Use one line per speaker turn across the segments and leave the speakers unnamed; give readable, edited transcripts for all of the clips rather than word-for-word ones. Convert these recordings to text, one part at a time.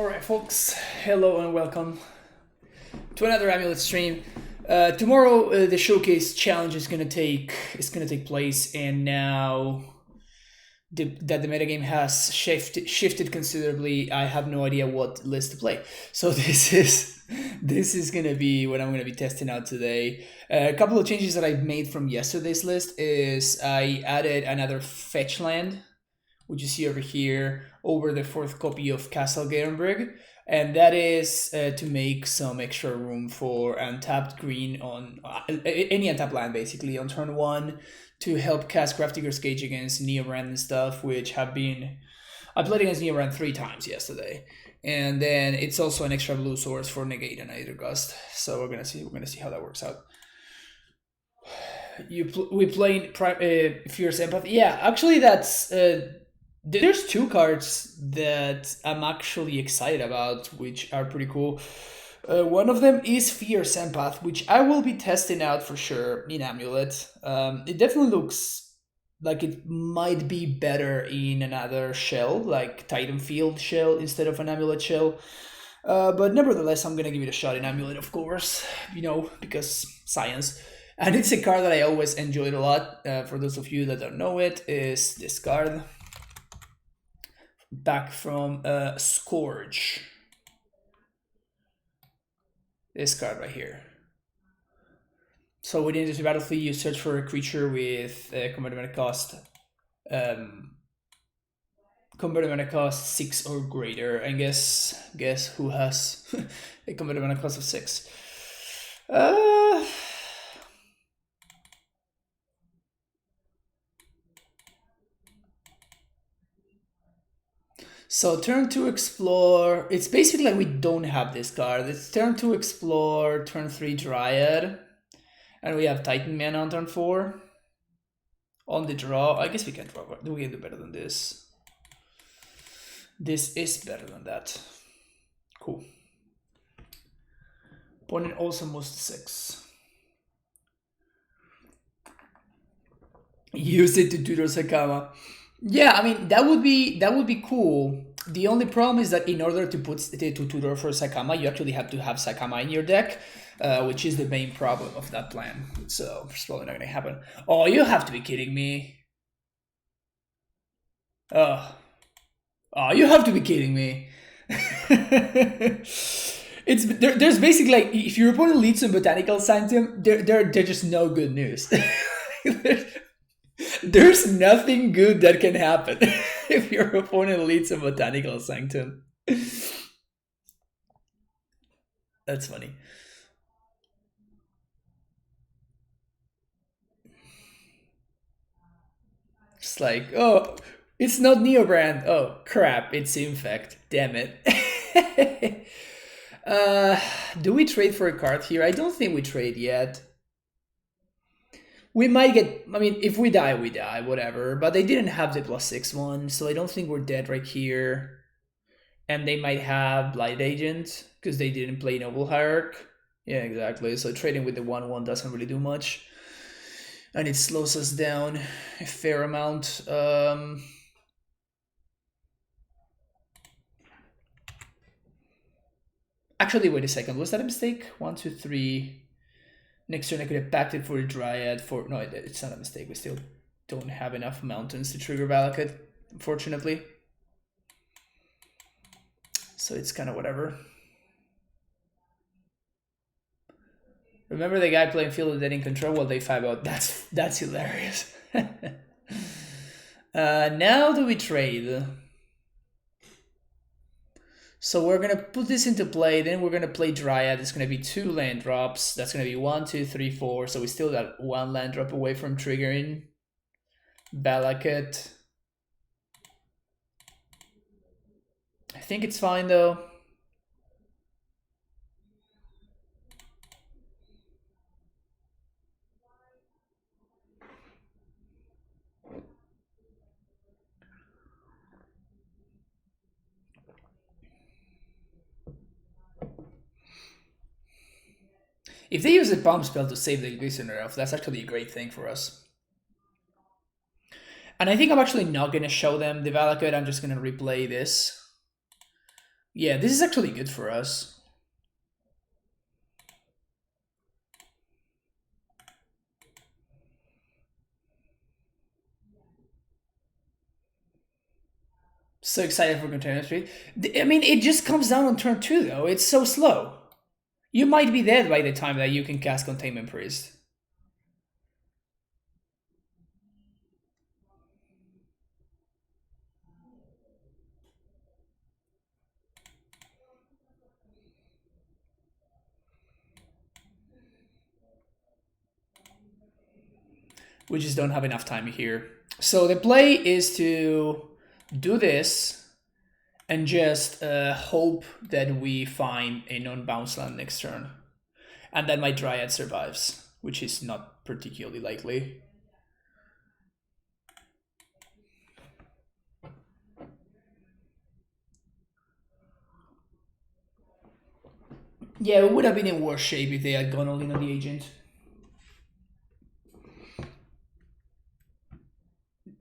Alright folks, hello and welcome to another AmuLIT stream. Tomorrow the showcase challenge is gonna take place, and now that the metagame has shifted considerably, I have no idea what list to play. So this is gonna be what I'm gonna be testing out today. A couple of changes that I made from yesterday's list is I added another fetch land, which you see over here, over the fourth copy of Castle Garenbrig, and that is to make some extra room for untapped green on any untapped land, basically, on turn 1, to help cast Grafdigger's Cage against Neobrand and stuff, which have been... I played against Neobrand 3 times yesterday, and then it's also an extra blue source for Negate and Aether Gust, so we're gonna see how that works out. We played Fierce Empathy. Yeah, actually that's... there's 2 cards that I'm actually excited about, which are pretty cool. One of them is Fierce Empath, which I will be testing out for sure in AmuLIT. It definitely looks like it might be better in another shell, like Titanfield shell instead of an AmuLIT shell. But nevertheless, I'm gonna give it a shot in AmuLIT, of course, because science. And it's a card that I always enjoyed a lot. For those of you that don't know it, is this card. Back from Scourge. This card right here. So within this battlefield, you search for a creature with converted mana cost. Converted mana cost 6 or greater. And guess who has a converted mana cost of 6? So turn 2 explore, it's basically like we don't have this card. It's turn 2 explore, turn 3 Dryad, and we have Titan mana on turn 4. On the draw, I guess we can draw, we can do better than this. This is better than that. Cool. Opponent also moves to 6. Use it to tutor Sakama. Yeah, I mean that would be cool. The only problem is that in order to tutor for Sakama, you actually have to have Sakama in your deck, which is the main problem of that plan. So it's probably not gonna happen. Oh, you have to be kidding me! Oh, you have to be kidding me! There's basically like, if your opponent leads some Botanical Sanctum, they're just no good news. There's nothing good that can happen if your opponent leads a Botanical Sanctum. That's funny. Just like, oh, it's not Neobrand. Oh, crap, it's Infect. Damn it. Do we trade for a card here? I don't think we trade yet. We might get, I mean, if we die, whatever. But they didn't have the +6 one, so I don't think we're dead right here. And they might have Blight Agent, because they didn't play Noble Hierarch. Yeah, exactly. So trading with the 1/1 doesn't really do much. And it slows us down a fair amount. Actually, wait a second. Was that a mistake? 1, 2, 3... Next turn I could have backed it for a Dryad for... No, it's not a mistake. We still don't have enough mountains to trigger Valakut, unfortunately. So it's kind of whatever. Remember the guy playing Field of Dead in control while they 5-out? That's hilarious. Now do we trade? So we're going to put this into play, then we're going to play Dryad. It's going to be 2 land drops. That's going to be 1, 2, 3, 4. So we still got 1 land drop away from triggering Valakut. I think it's fine though. If they use a bomb spell to save the Glistener Elf, that's actually a great thing for us. And I think I'm actually not going to show them the Valakut. I'm just going to replay this. Yeah, this is actually good for us. So excited for Container Street. I mean, it just comes down on turn 2, though. It's so slow. You might be dead by the time that you can cast Containment Priest. We just don't have enough time here. So the play is to do this and just hope that we find a non-bounce land next turn. And that my Dryad survives, which is not particularly likely. Yeah, it would have been in worse shape if they had gone all in on the agent.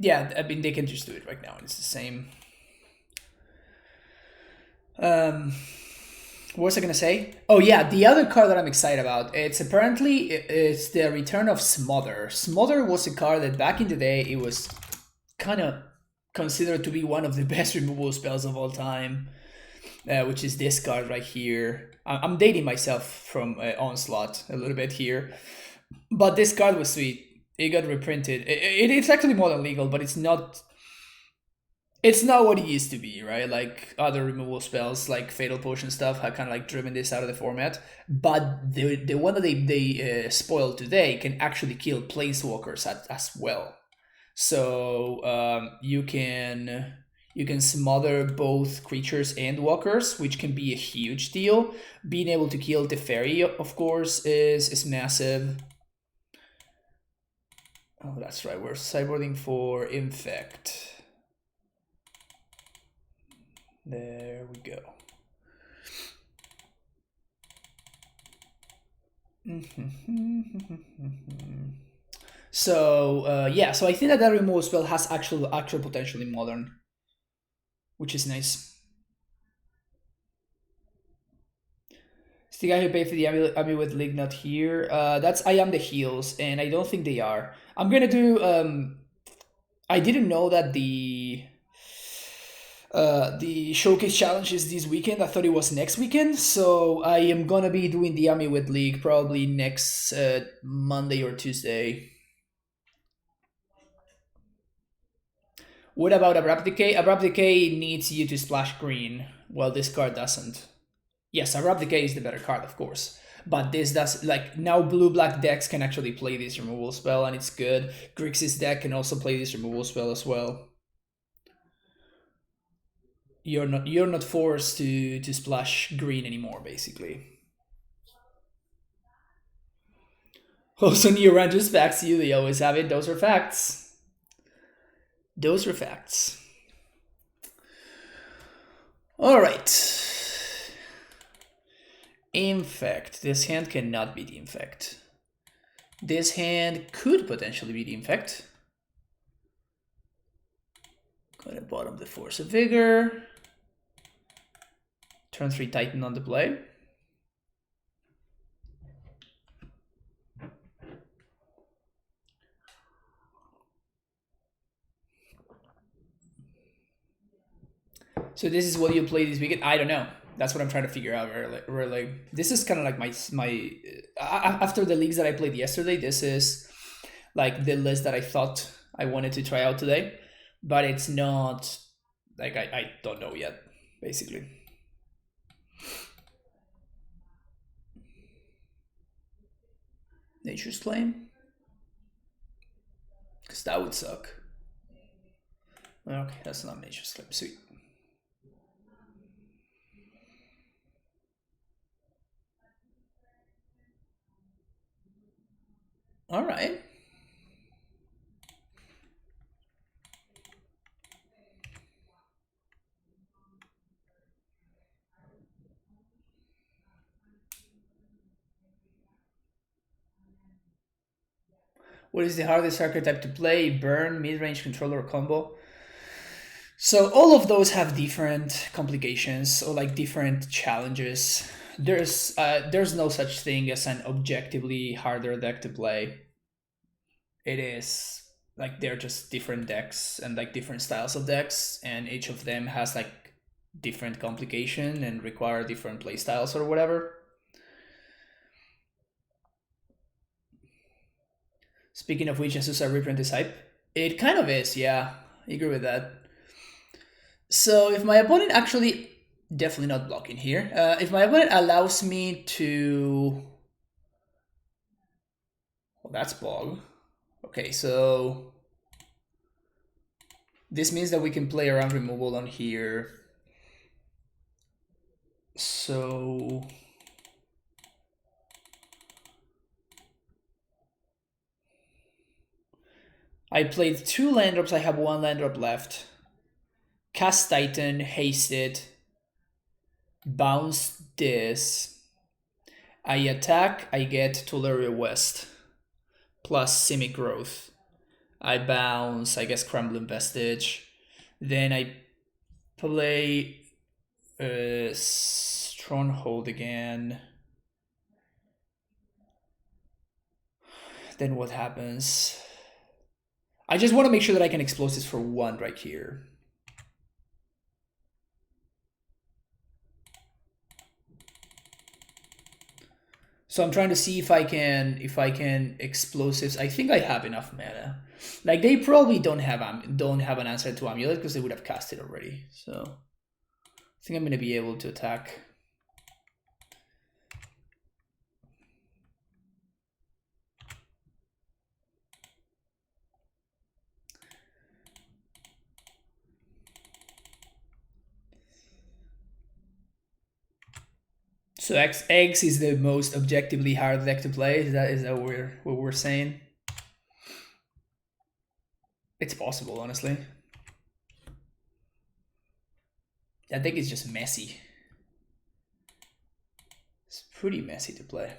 Yeah, I mean, they can just do it right now, and it's the same. What was I gonna say? Oh yeah, the other card that I'm excited about. It's the return of Smother. Smother was a card that back in the day it was kind of considered to be one of the best removal spells of all time, which is this card right here. I'm dating myself from Onslaught a little bit here, but this card was sweet. It got reprinted. It's actually more than legal, but it's not. It's not what it used to be, right? Like other removal spells, like Fatal Potion stuff, have kind of like driven this out of the format. But the one that they spoiled today can actually kill planeswalkers as well. So you can smother both creatures and walkers, which can be a huge deal. Being able to kill the fairy, of course, is massive. Oh, that's right. We're sideboarding for Infect. There we go. So yeah, so I think that removal spell has actual potential in Modern, which is nice. It's the guy who paid for the AmuLIT League not here. That's I Am the Heels, and I don't think they are. I'm gonna do. I didn't know that the showcase challenge is this weekend. I thought it was next weekend, so I am gonna be doing the AmuLIT League probably next Monday or Tuesday. What about Abrupt Decay? Abrupt Decay needs you to splash green, while this card doesn't. Yes, Abrupt Decay is the better card, of course. But this does, like, now blue-black decks can actually play this removal spell, and it's good. Grixis deck can also play this removal spell as well. You're not forced to splash green anymore, basically. Also, Neo Rangers facts you, they always have it. Those are facts. Those are facts. Alright. Infect. This hand cannot be the Infect. This hand could potentially be the Infect. Gonna bottom the Force of Vigor. Turn 3 Titan on the play. So this is what you play this weekend? I don't know. That's what I'm trying to figure out. Really, this is kind of like my after the leagues that I played yesterday. This is like the list that I thought I wanted to try out today, but it's not like I don't know yet. Basically, Nature's Claim, because that would suck. Okay, that's not Nature's Claim. Sweet. All right. What is the hardest archetype to play? Burn, mid-range controller, or combo? So all of those have different complications or like different challenges. There's no such thing as an objectively harder deck to play. It is like they're just different decks and like different styles of decks, and each of them has like different complication and require different play styles or whatever. Speaking of which, Azusa reprint is hype. It kind of is, yeah. I agree with that. So if my opponent actually, definitely not blocking here. If my opponent allows me to, well, that's bog. Okay, so this means that we can play around removal on here. So I played 2 land drops. I have 1 land drop left. Cast Titan, haste it, bounce this. I attack, I get Tularia West plus Simic Growth. I bounce, I guess Crumbling Vestige. Then I play Stronghold again. Then what happens? I just want to make sure that I can Explosives for 1 right here. So I'm trying to see if I can Explosives. I think I have enough mana. Like they probably don't have an answer to AmuLIT because they would have cast it already. So I think I'm gonna be able to attack. So X is the most objectively hard deck to play. Is that what we're saying? It's possible, honestly. That deck is just messy. It's pretty messy to play.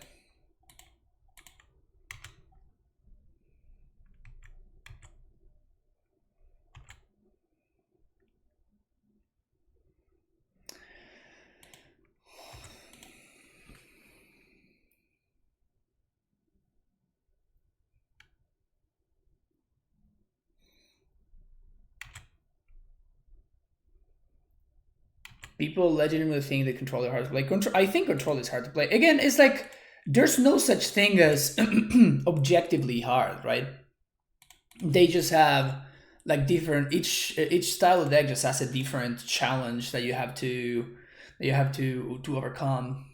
People legitimately think that Control is hard to play. I think Control is hard to play. Again, it's like there's no such thing as objectively hard, right? They just have like different each style of deck just has a different challenge that you have to overcome.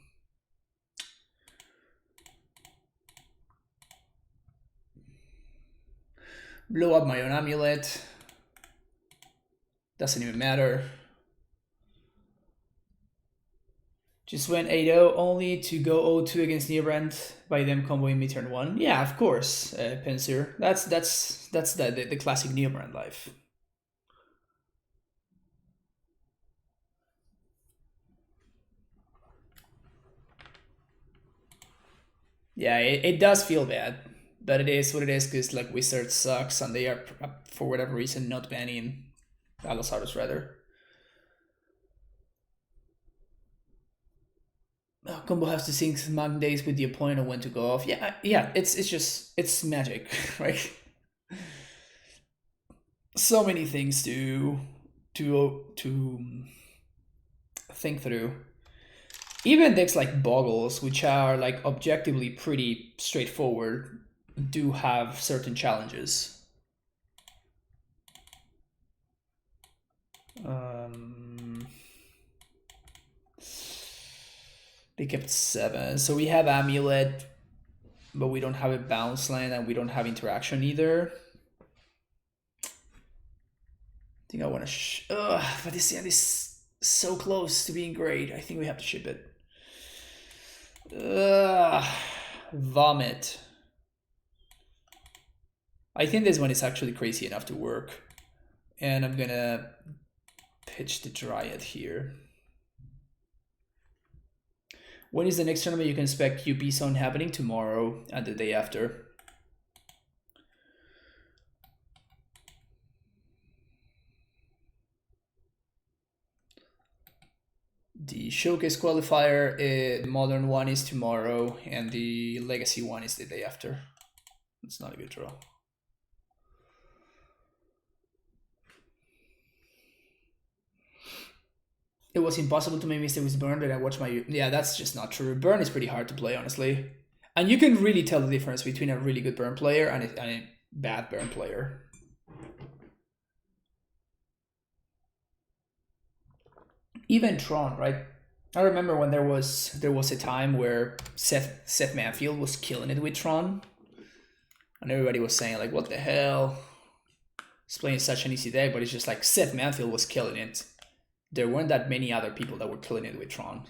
Blow up my own AmuLIT. Doesn't even matter. Just went 8-0 only to go 0-2 against Neobrand by them comboing me turn 1. Yeah, of course, Pensir. That's the classic Neobrand life. Yeah, it does feel bad, but it is what it is because like Wizard sucks and they are for whatever reason not banning Allosaurus rather. Combo has to sync Mag Days with the opponent and when to go off. Yeah, it's magic, right? So many things to think through. Even decks like Boggles, which are like objectively pretty straightforward, do have certain challenges. They kept 7. So we have AmuLIT, but we don't have a bounce land and we don't have interaction either. I think I want to but this end is so close to being great. I think we have to ship it. Vomit. I think this one is actually crazy enough to work. And I'm gonna pitch the Dryad here. When is the next tournament you can expect QP Zone happening? Tomorrow and the day after. The showcase qualifier, the modern one is tomorrow, and the legacy one is the day after. It's not a good draw. It was impossible to make mistake with Burn, and I watched my... Yeah, that's just not true. Burn is pretty hard to play, honestly. And you can really tell the difference between a really good Burn player and a bad Burn player. Even Tron, right? I remember when there was a time where Seth Manfield was killing it with Tron. And everybody was saying, like, what the hell? He's playing such an easy deck, but it's just like Seth Manfield was killing it. There weren't that many other people that were killing it with Tron.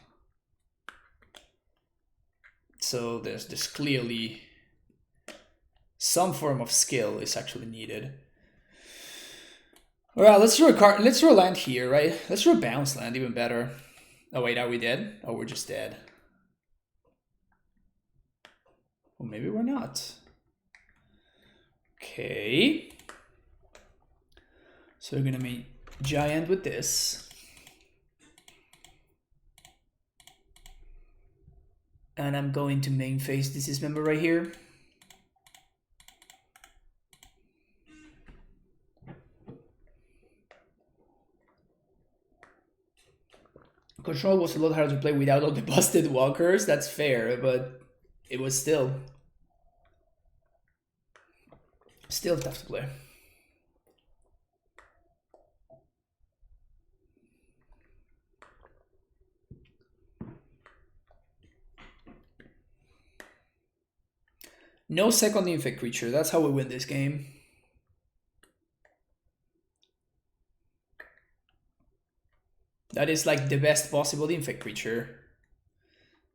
So there's clearly some form of skill is actually needed. Alright, let's draw a card. Let's draw a land here, right? Let's draw a bounce land, even better. Oh wait, are we dead? Oh, we're just dead. Well, maybe we're not. Okay. So we're gonna make giant with this. And I'm going to main phase this dismember right here. Control was a lot harder to play without all the busted walkers. That's fair, but it was still tough to play. No second Infect creature. That's how we win this game. That is like the best possible Infect creature.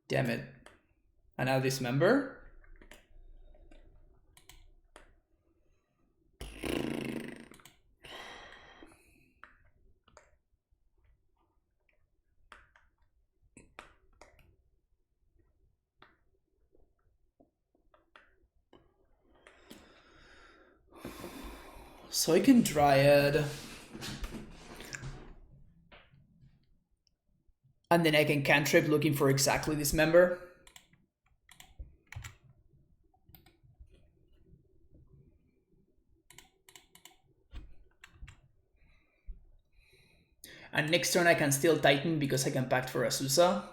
Damn it. And now dismember. So I can Dryad. And then I can cantrip looking for exactly this member. And next turn I can still Titan because I can Pact for Azusa.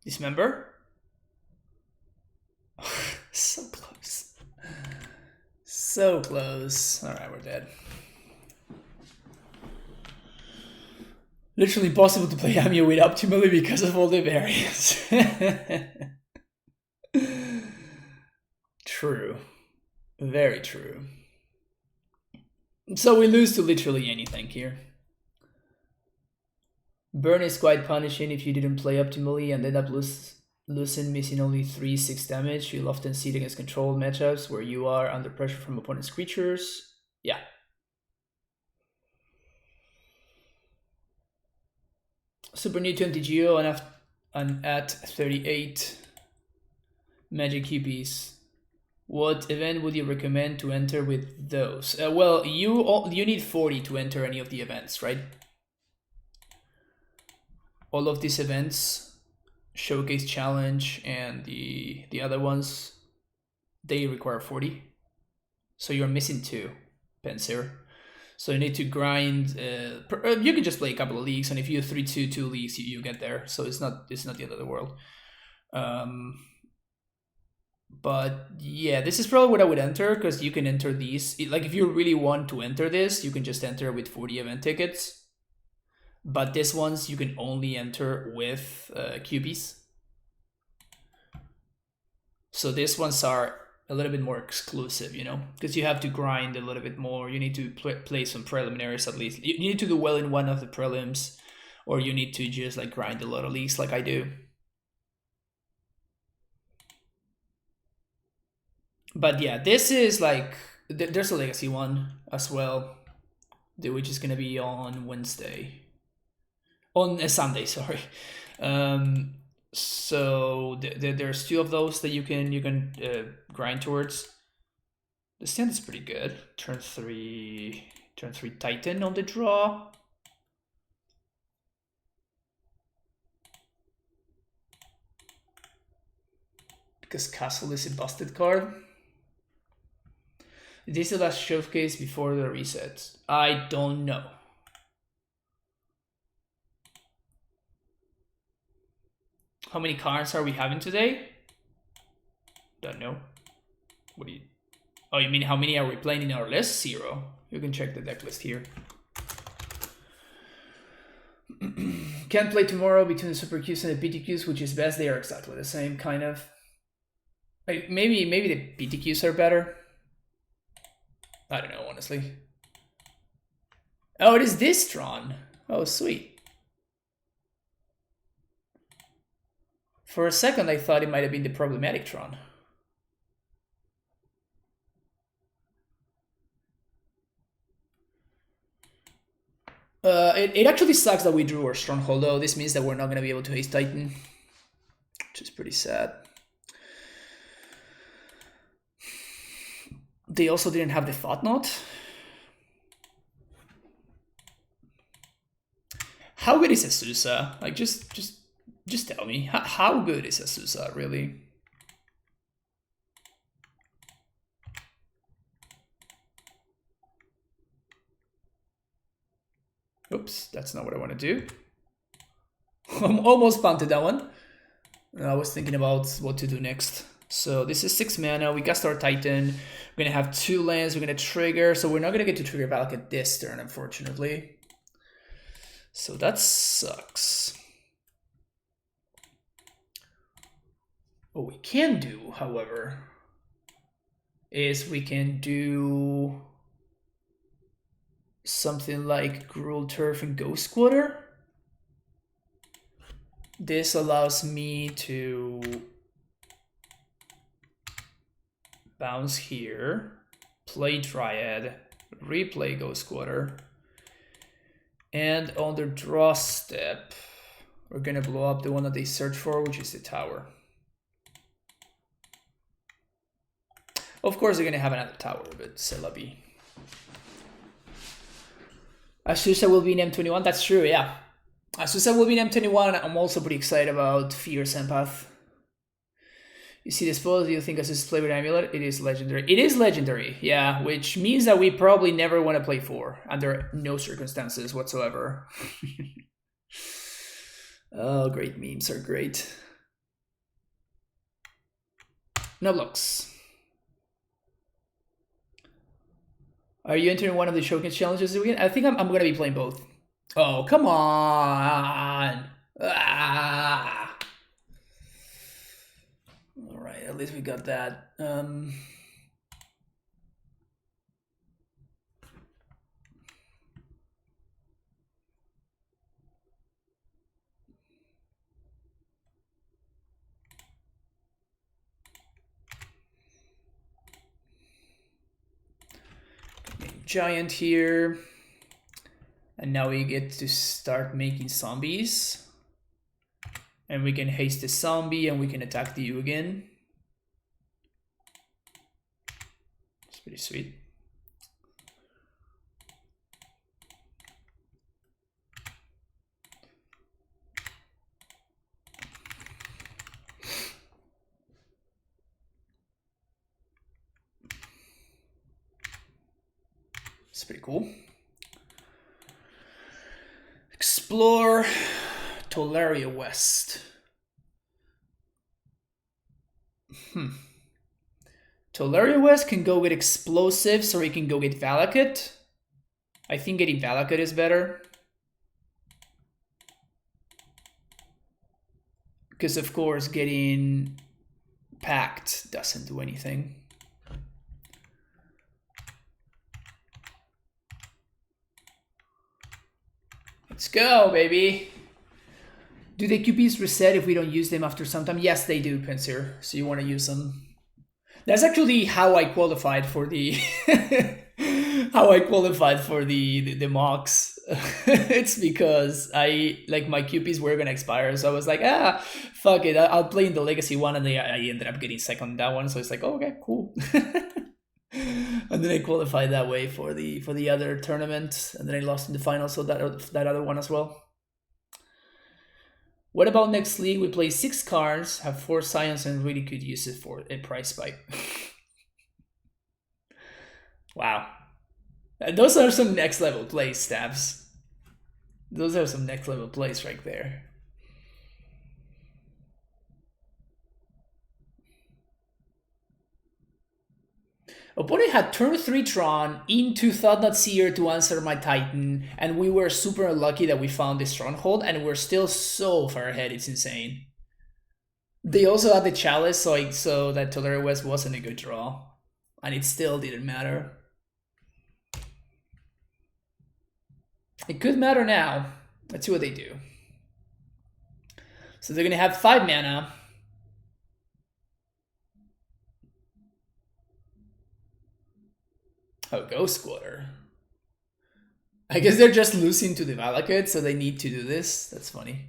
Dismember? So close. So close. Alright, we're dead. Literally impossible to play AmuLIT optimally because of all the variants. True. Very true. So we lose to literally anything here. Burn is quite punishing if you didn't play optimally and end up losing missing only 3/6 damage. You'll often see it against controlled matchups where you are under pressure from opponent's creatures. Yeah. Super new 20 Geo and at 38 Magic QPs. What event would you recommend to enter with those? Well, you need 40 to enter any of the events, right? All of these events, Showcase Challenge and the other ones, they require 40. So you're missing 2, Pensir. So you need to grind. You can just play a couple of leagues, and if you 3-2 2 leagues, you get there. So it's not the end of the world. But yeah, this is probably what I would enter because you can enter these. Like if you really want to enter this, you can just enter with 40 event tickets. But this ones you can only enter with QBs. So these ones are a little bit more exclusive, you know, because you have to grind a little bit more. You need to play some preliminaries at least. You need to do well in one of the prelims, or you need to just like grind a lot of leagues like I do. But yeah, this is like, there's a legacy one as well, which is gonna be on Wednesday. On a Sunday, sorry. So there's 2 of those that you can grind towards. The stand is pretty good. Turn 3 Titan on the draw. Because Castle is a busted card. This is the last showcase before the reset. I don't know. How many cards are we having today? Don't know. What do you... Oh, you mean how many are we playing in our list? 0. You can check the deck list here. Can't play tomorrow between the Super Qs and the PTQs, which is best. They are exactly the same, kind of. Like, maybe the PTQs are better. I don't know, honestly. Oh, it is this Tron. Oh, sweet. For a second, I thought it might have been the problematic Tron. It actually sucks that we drew our Stronghold, though. This means that we're not going to be able to haste Titan, which is pretty sad. They also didn't have the Thought Knot. How good is Azusa? Like, just tell me. How good is Azusa, really? Oops, that's not what I want to do. I'm almost punted that one. I was thinking about what to do next. So this is 6 mana. We cast our Titan. We're going to have 2 lands. We're going to trigger. So we're not going to get to trigger Valakut this turn, unfortunately. So that sucks. What we can do, however, is we can do something like Gruul Turf and Ghost Squatter. This allows me to bounce here, play Dryad, replay Ghost Squatter, and on the draw step, we're gonna blow up the one that they search for, which is the tower. Of course, they're gonna have another tower, but c'est la vie. Azusa will be in M21. That's true, yeah. Azusa will be in M21. I'm also pretty excited about Fierce Empath. You see this spell, do you think Azusa's flavored amulet? It is legendary. It is legendary, yeah, which means that we probably never want to play 4 under no circumstances whatsoever. Oh, great memes are great. No blocks. Are you entering one of the showcase challenges this weekend? I think I'm going to be playing both. Oh, come on. Ah. All right, at least we got that. Giant here, and now we get to start making zombies, and we can haste the zombie and we can attack the U again. It's pretty sweet. It's pretty cool. Explore Tolaria West. Tolaria West can go with explosives, or he can go get Valakut. I think getting Valakut is better. Because of course getting Pact doesn't do anything. Let's go, baby. Do the QPs reset if we don't use them after some time? Yes, they do, Pinsir. So you want to use them. That's actually how I qualified for the how I qualified for the mocks. it's because I like my QPs were gonna expire, so I was like, fuck it, I'll play in the legacy one, and then I ended up getting second on that one. So it's like, oh, okay, cool. And then I qualified that way for the other tournament, and then I lost in the final, so that other one as well. What about next league? We play 6 cards, have 4 science, and really could use it for a price spike. Wow. Those are some next level plays, Stabs. Those are some next level plays right there. Opponent had turn 3 Tron into Thought-Knot Seer to answer my Titan, and we were super unlucky that we found this Stronghold, and we're still so far ahead, it's insane. They also had the Chalice, so that Tolerate West wasn't a good draw, and it still didn't matter. It could matter now. Let's see what they do. So they're gonna have 5 mana. Oh, Ghost Squatter. I guess they're just losing to the Valakut, so they need to do this. That's funny.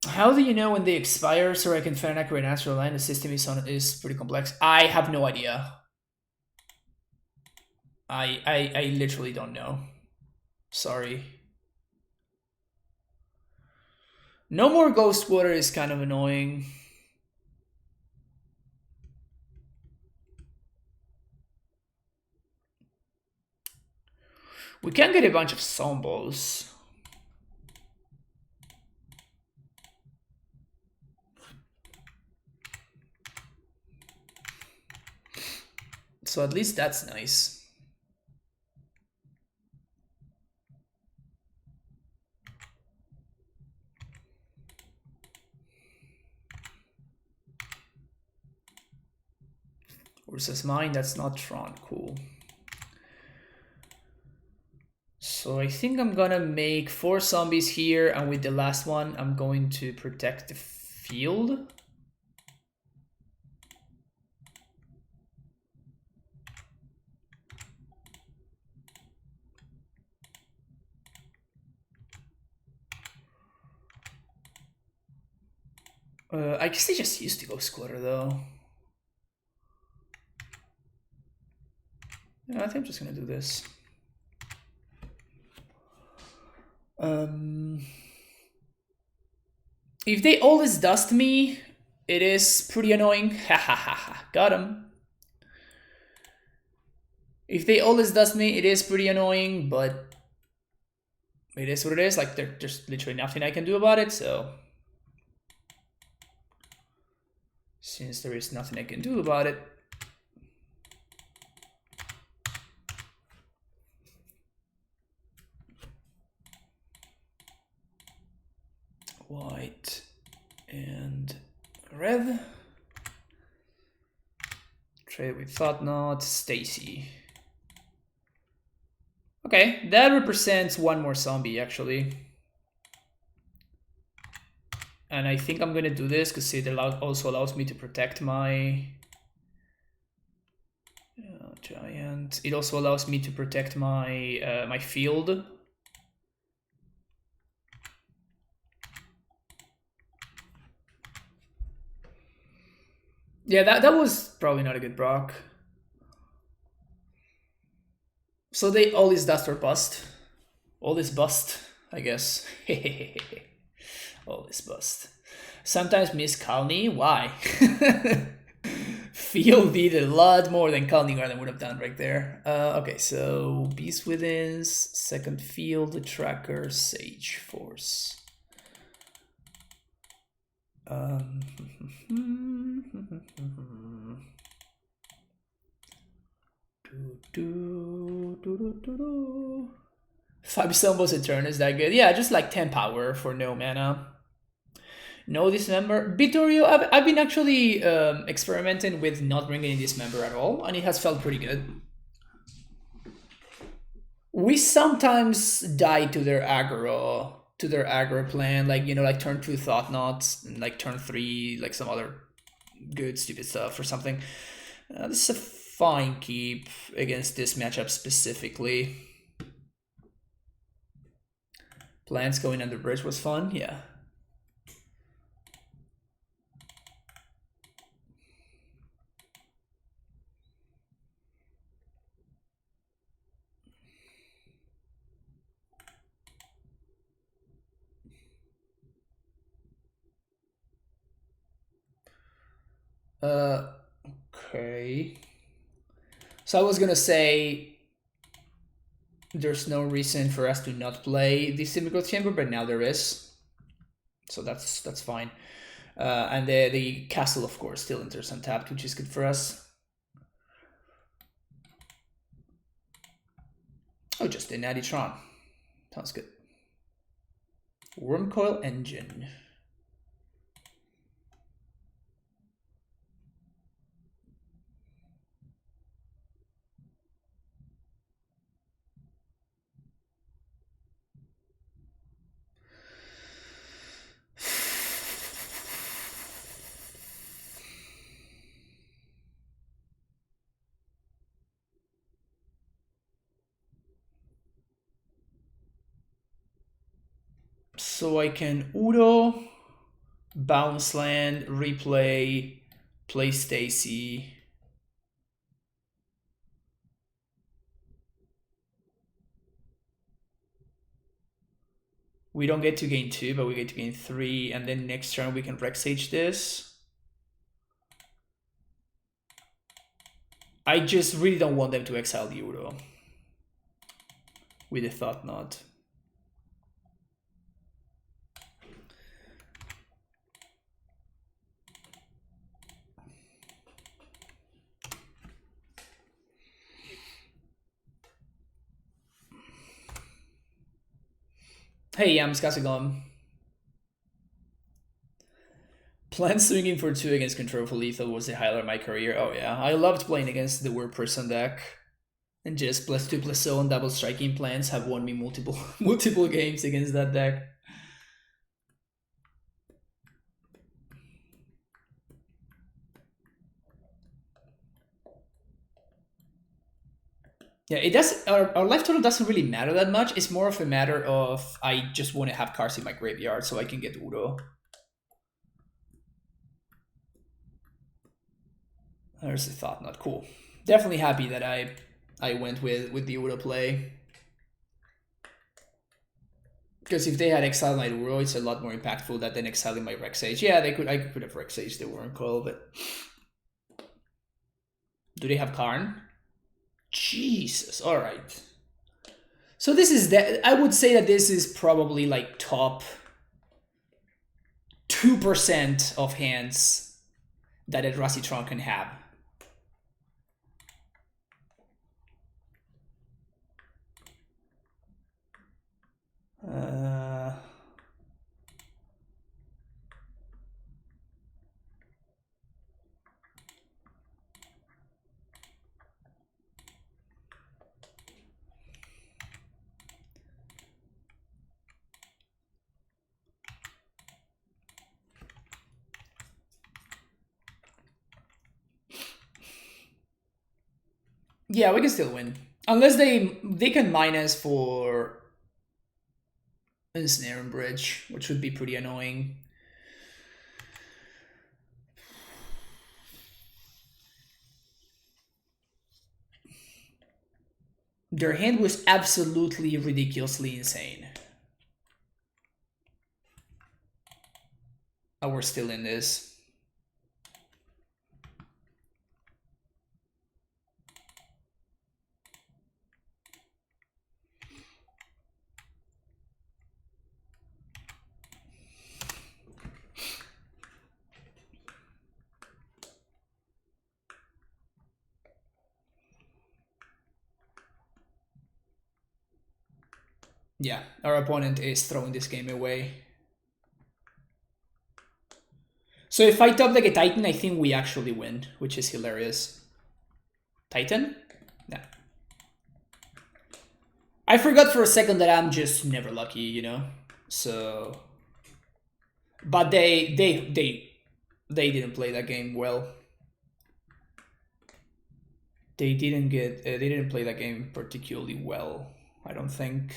How do you know when they expire so I can find an accurate natural line? The system is pretty complex. I have no idea. I literally don't know. Sorry. No more Ghost Water is kind of annoying. We can get a bunch of Sombos. So at least that's nice. Versus mine, that's not Tron, cool. So I think I'm gonna make 4 zombies here, and with the last one, I'm going to protect the field. I guess they just used to go Squatter though. Yeah, I think I'm just gonna do this. If they always dust me, it is pretty annoying. Ha ha ha ha. Got him. If they always dust me, it is pretty annoying, but it is what it is. Like, there's just literally nothing I can do about it, so. Since there is nothing I can do about it. White and red. Trade with Thought-Knot, Stacy. Okay, that represents 1 more zombie actually. And I think I'm gonna do this because it also allows me to protect my giant. It also allows me to protect my my field. Yeah, that was probably not a good proc. So they all this dust or bust. All this bust, I guess. All this bust. Sometimes miss Kalni. Why? Field did a lot more than Kalni Garden would have done right there. Okay, so Beast Within's, second field, Tracker, Sage Force. Five Stumbles a turn, is that good? Yeah, just like 10 power for no mana. No Dismember. Vittorio, I've been actually experimenting with not bringing in Dismember at all, and it has felt pretty good. We sometimes die to their aggro plan, like, you know, like turn 2 Thought-Knots, and like turn 3, like some other good stupid stuff or something. This is a fine keep against this matchup specifically. Plants going under bridge was fun, yeah. Okay. So I was gonna say there's no reason for us to not play the Symmetrical Chamber, but now there is. So that's fine. And the castle, of course, still enters untapped, which is good for us. Oh, just a natty Tron. Sounds good. Wormcoil Engine. So I can Udo, bounce land, replay, play Stacy. We don't get to gain 2, but we get to gain 3, and then next turn we can Rexage this. I just really don't want them to exile the Udo. With a Thought Knot. Hey, Yams, how's it going? Plan swinging for 2 against Control for Lethal was a highlight of my career. Oh yeah, I loved playing against the Word Person deck. And just +2/+0 and double striking plans have won me multiple multiple games against that deck. Yeah, it does. Our life total doesn't really matter that much. It's more of a matter of I just want to have cards in my graveyard so I can get Udo. There's the Thought Knot. Cool. Definitely happy that I went with the Udo play. Because if they had exiled my Udo, it's a lot more impactful than exiling my Rexage. Yeah, I could have Rexaged the Wormcoil, but do they have Karn? Jesus, all right. So this is that. I would say that this is probably like top 2% of hands that Eldrazi Tron can have. Yeah, we can still win. Unless they can mine us for Ensnare and Bridge, which would be pretty annoying. Their hand was absolutely ridiculously insane. Oh, we're still in this. Yeah, our opponent is throwing this game away. So if I top deck a Titan, I think we actually win, which is hilarious. Titan? Yeah. I forgot for a second that I'm just never lucky, you know? So... But they didn't play that game well. they didn't play that game particularly well, I don't think.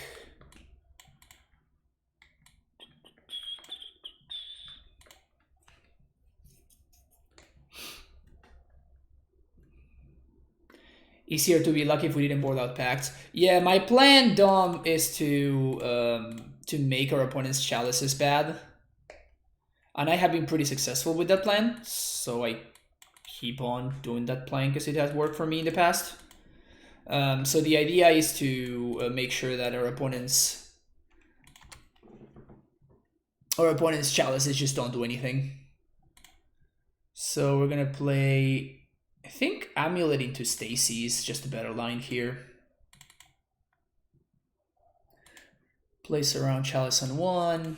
Easier to be lucky if we didn't board out pacts. Yeah, my plan, Dom, is to make our opponent's chalices bad. And I have been pretty successful with that plan, so I keep on doing that plan because it has worked for me in the past. So the idea is to make sure that our opponent's chalices just don't do anything. So we're gonna play, I think, AmuLIT into Stacy is just a better line here. Place around chalice on 1.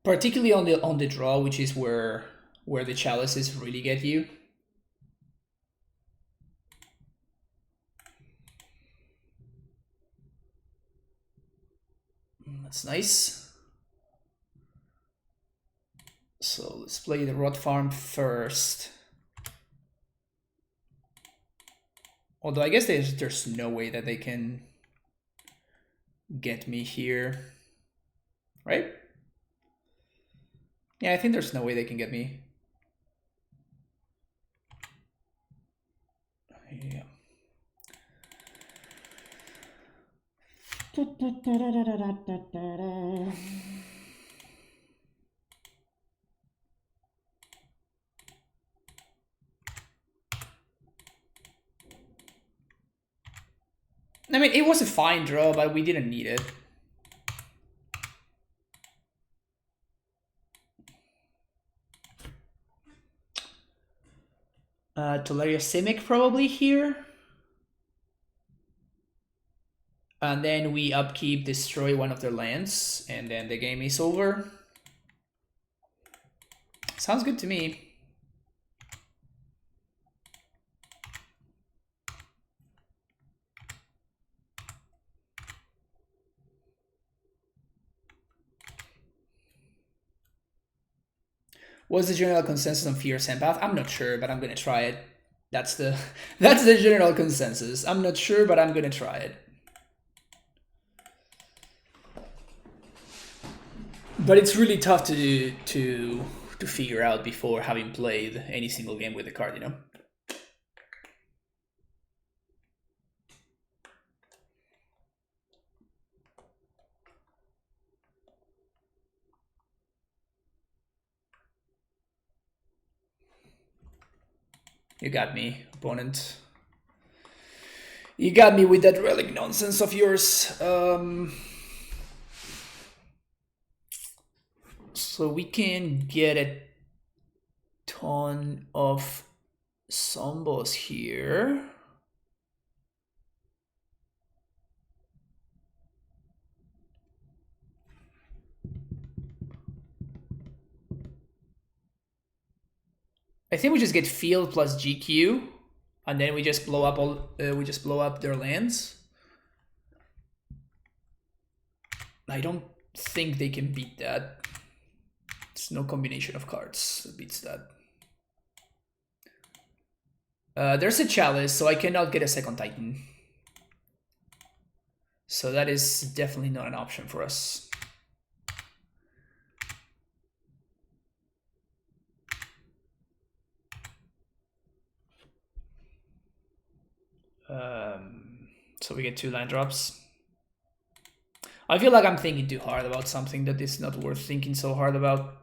Particularly on the draw, which is where the chalices really get you. That's nice. So let's play the Rot Farm first. Although I guess there's no way that they can get me here, right? Yeah, I think there's no way they can get me. Yeah. I mean, it was a fine draw, but we didn't need it. Tolaria Simic probably here. And then we upkeep, destroy one of their lands, and then the game is over. Sounds good to me. What's the general consensus on Fierce Empath? I'm not sure, but I'm gonna try it. That's the general consensus. I'm not sure, but I'm gonna try it. But it's really tough to figure out before having played any single game with the card, you know? You got me, opponent. You got me with that relic nonsense of yours. So we can get a ton of Sombos here. I think we just get field plus GQ, and then we just blow up their lands. I don't think they can beat that. There's no combination of cards that beats that. There's a Chalice, so I cannot get a second Titan. So that is definitely not an option for us. So we get 2 land drops. I feel like I'm thinking too hard about something that is not worth thinking so hard about.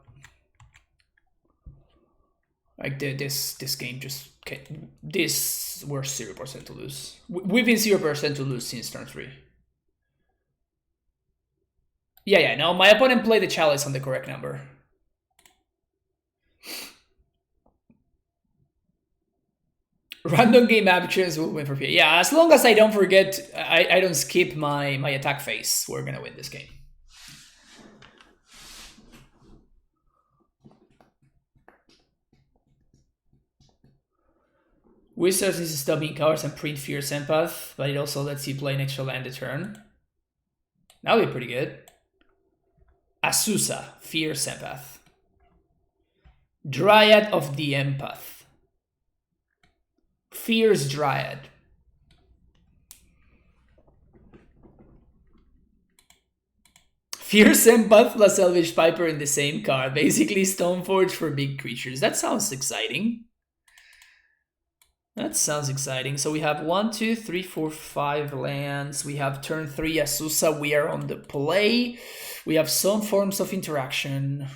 Like this game just can't, we're 0% to lose. We've been 0% to lose since turn 3. Yeah, no, my opponent played the Chalice on the correct number. Random game actions will win for PA. Yeah, as long as I don't forget, I don't skip my attack phase, we're gonna win this game. Wizards needs to stop being cowards and print Fierce Empath, but it also lets you play an extra land a turn. That would be pretty good. Azusa, Fierce Empath. Dryad of the Empath. Fierce Dryad. Fierce Empath plus Elvish Piper in the same card. Basically Stoneforge for big creatures. That sounds exciting. That sounds exciting. So we have 1, 2, 3, 4, 5 lands. We have turn 3 Azusa. We are on the play. We have some forms of interaction.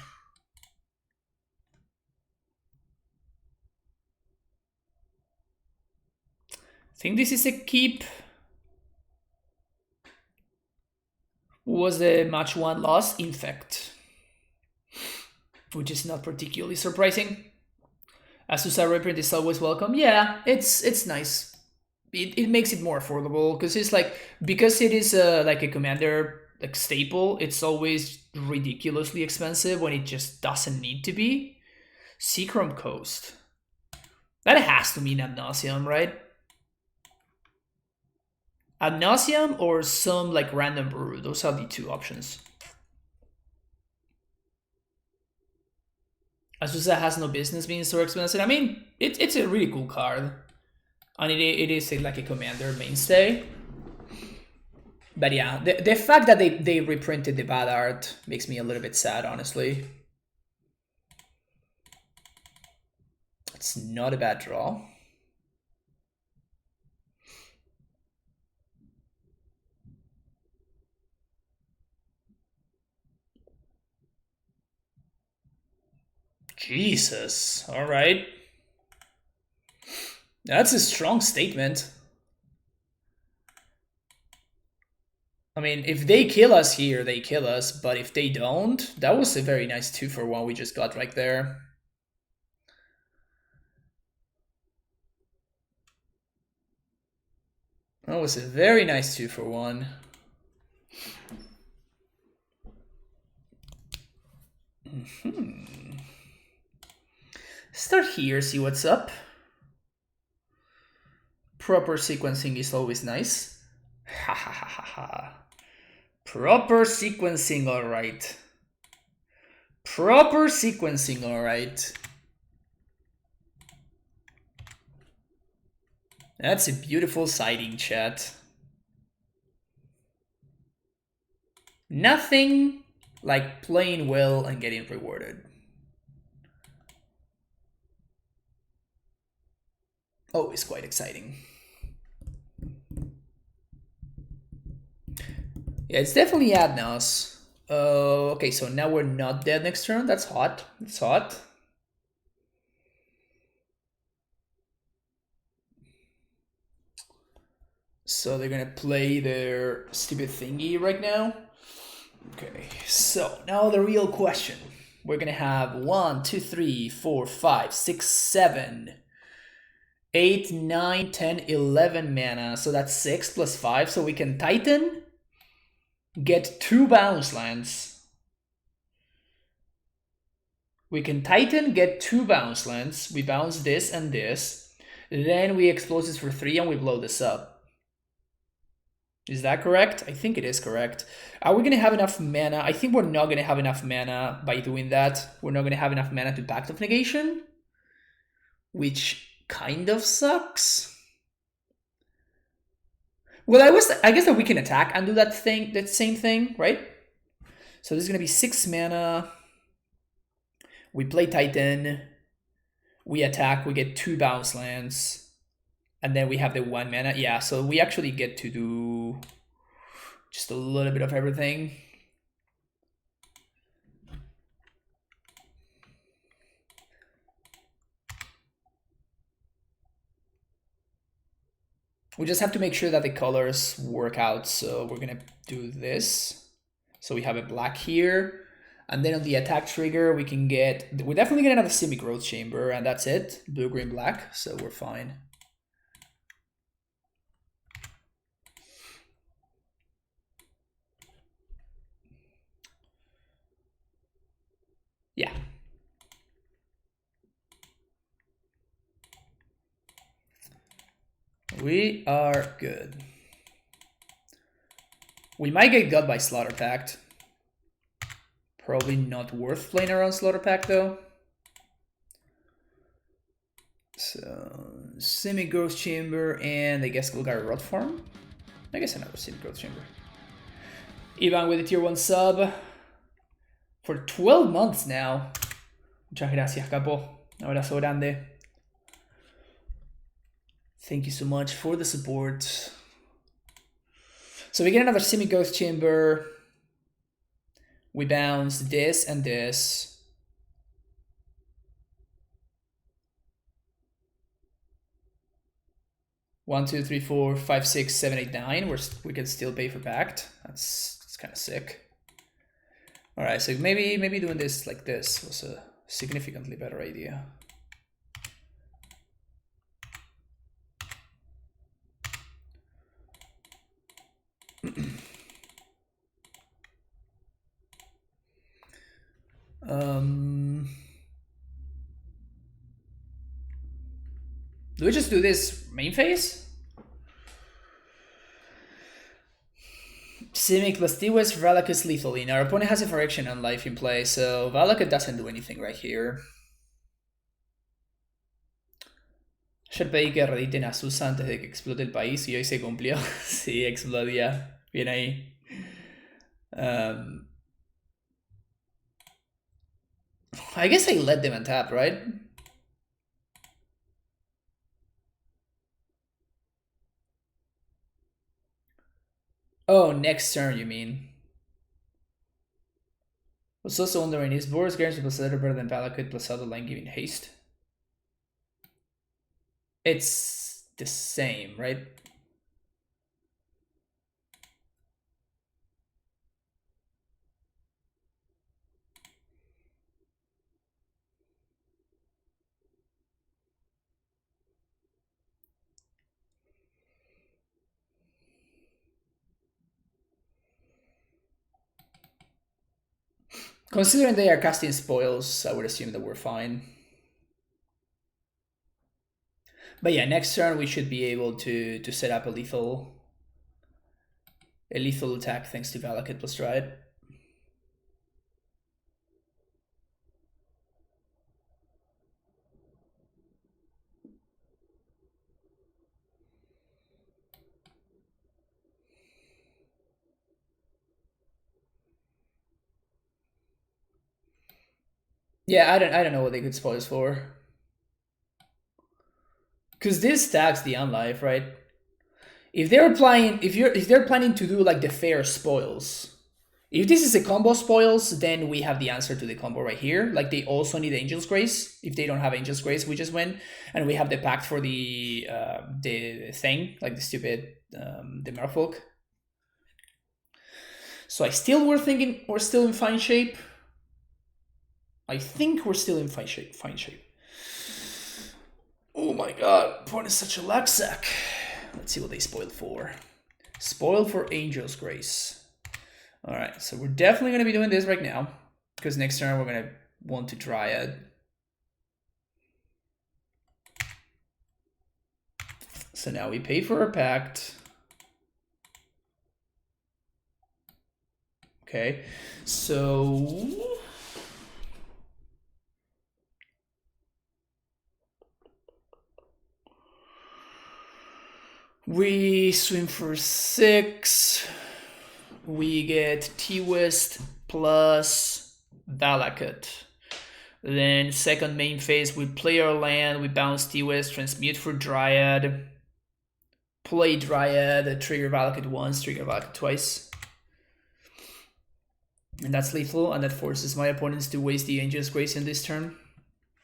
I think this is a keep. Was the match 1 loss? Infect. Which is not particularly surprising. Azusa reprint is always welcome. Yeah, it's nice. It makes it more affordable because it's like, because it is like a commander like staple, it's always ridiculously expensive when it just doesn't need to be. Seachrome Coast. That has to mean Ad Nauseam, right? Ad Nauseam or some like random brew. Those are the two options. Azusa has no business being so expensive. I mean, it's a really cool card. And it is like a commander mainstay. But yeah, the fact that they reprinted the bad art makes me a little bit sad, honestly. It's not a bad draw. Jesus, all right. That's a strong statement. I mean, if they kill us here, they kill us. But if they don't, that was a very nice 2-for-1 we just got right there. That was a very nice 2-for-1. Start here, see what's up. Proper sequencing is always nice. Ha ha ha ha ha. Proper sequencing, alright. Proper sequencing, alright. That's a beautiful siding, chat. Nothing like playing well and getting rewarded. Oh, it's quite exciting. Yeah, it's definitely Adnos. Okay, so now we're not dead next turn. That's hot. That's hot. So they're gonna play their stupid thingy right now. Okay, so now the real question. We're gonna have 1, 2, 3, 4, 5, 6, 7, 8, 9, 10, 11 mana. So that's 6 plus 5. So we can Titan, get 2 bounce lands. We can Titan, get 2 bounce lands. We bounce this and this. Then we Explosives for 3 and we blow this up. Is that correct? I think it is correct. Are we going to have enough mana? I think we're not going to have enough mana by doing that. We're not going to have enough mana to Pact of Negation, which kind of sucks. Well, I guess that we can attack and do that same thing, right? So this is going to be 6 mana. We play Titan. We attack. We get 2 bounce lands. And then we have the 1 mana. Yeah, so we actually get to do just a little bit of everything. We just have to make sure that the colors work out. So we're going to do this. So we have a black here. And then on the attack trigger, we're definitely getting another Semi-Growth Chamber. And that's it. Blue, green, black. So we're fine. Yeah. We are good. We might get got by Slaughter Pact. Probably not worth playing around Slaughter Pact though. So semi-growth chamber, and I guess we'll get a rot farm. I guess another semi-growth chamber. Ivan with a tier 1 sub for 12 months now. Muchas gracias, capo. Un abrazo grande. Thank you so much for the support. So we get another semi-growth chamber. We bounce this and this. 1, 2, 3, 4, 5, 6, 7, 8, 9. We can still pay for Pact. That's kind of sick. All right, so maybe doing this like this was a significantly better idea. Do we just do this main phase? Simic plus T-West, Valakut lethal in. Our opponent has a Fraction on life in play, so Valakut doesn't do anything right here. Ayer pedí que rediten a Susa antes de que explote el país y hoy se cumplió. Sí, explodía. Bien ahí. I guess I let them untap, right? Oh, next turn, you mean? I was also wondering, is Boris guaranteed plus letter better than Valakut plus other line giving haste? It's the same, right? Considering they are casting spoils, I would assume that we're fine. But yeah, next turn we should be able to set up a lethal attack thanks to Valakut plus Stride. Yeah, I don't know what they could spoils for. Because this stacks the unlife, right? If they're planning to do like the fair spoils, if this is a combo spoils, then we have the answer to the combo right here. Like they also need Angel's Grace. If they don't have Angel's Grace, we just win, and we have the pact for the thing, like the stupid the Merfolk. So we're thinking we're still in fine shape. I think we're still in fine shape. Oh my god, Porn is such a luck sack. Let's see what they spoiled for. Spoiled for Angel's Grace. Alright, so we're definitely going to be doing this right now. Because next turn we're going to want to Dryad. So now we pay for our pact. Okay, so... we swim for 6. We get T-West plus Valakut. Then second main phase, we play our land, we bounce T-West, transmute for Dryad. Play Dryad, trigger Valakut once, trigger Valakut twice. And that's lethal, and that forces my opponents to waste the Angel's Grace in this turn,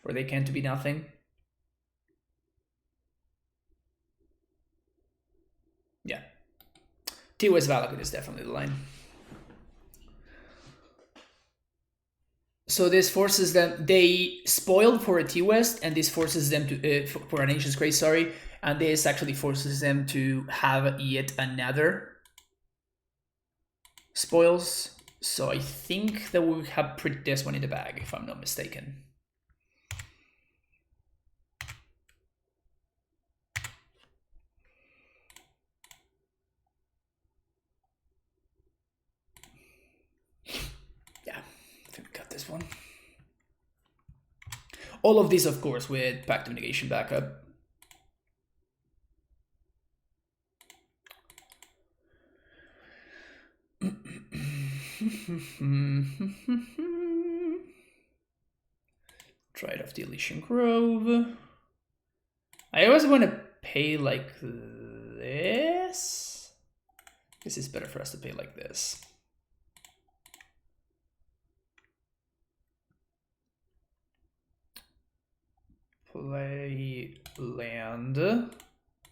where they can't be nothing. Yeah. T-West Valakut is definitely the line. So this forces them, they spoiled for a T-West, and this forces them to, for an Angel's Grace, sorry, and this actually forces them to have yet another spoils. So I think that we have put this one in the bag, if I'm not mistaken. Yeah, I think we got this one. All of these, of course, with Pact of Negation backup. Tried off the Elysian Grove. I always want to pay like this. This is better for us to pay like this. Play land.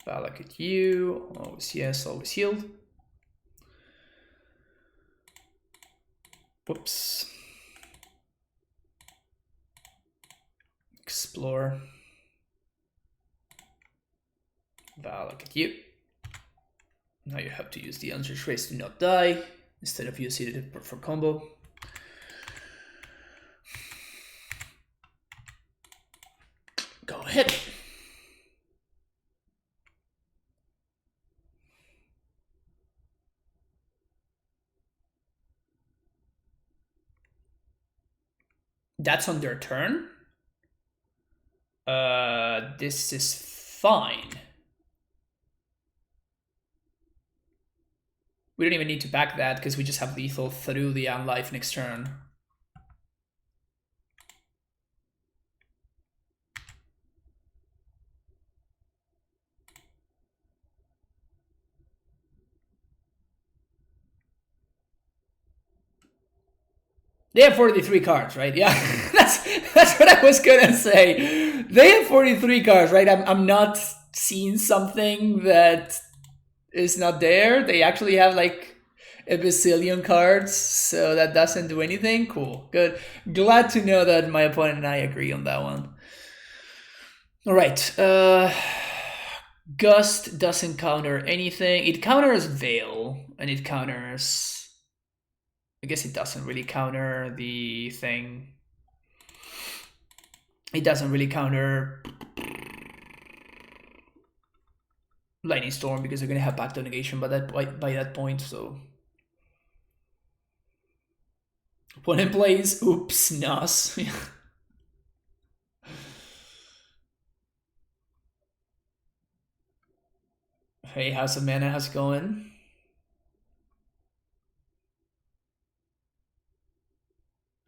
Balak at you. Always yes, always healed. Whoops. Explore. Balak at you. Now you have to use the Unsearch Race to not die instead of using it for combo. Go ahead. That's on their turn. This is fine. We don't even need to back that because we just have lethal through the Unlife next turn. They have 43 cards, right? Yeah, that's what I was gonna say. They have 43 cards, right? I'm not seeing something that is not there. They actually have like a bazillion cards, so that doesn't do anything. Cool, good. Glad to know that my opponent and I agree on that one. All right. Gust doesn't counter anything. It counters Veil, and it counters... I guess it doesn't really counter the thing. It doesn't really counter Lightning Storm because they're gonna have Pact of Negation by that point. So opponent plays. Oops, nos. Hey, House of Mana, how's it going?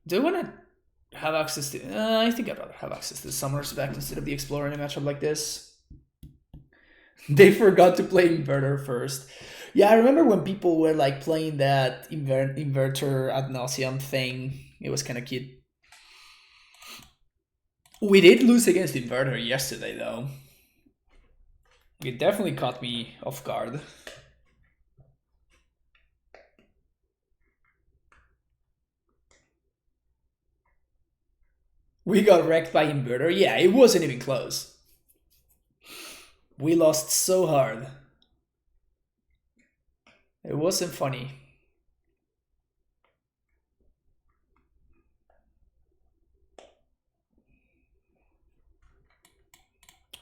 Do I want to have access to... I think I'd rather have access to the Summoner's Effect instead of the Explorer in a matchup like this. They forgot to play Inverter first. Yeah, I remember when people were like playing that Inverter ad nauseam thing. It was kind of cute. We did lose against Inverter yesterday, though. It definitely caught me off guard. We got wrecked by Inverter. Yeah, it wasn't even close. We lost so hard. It wasn't funny.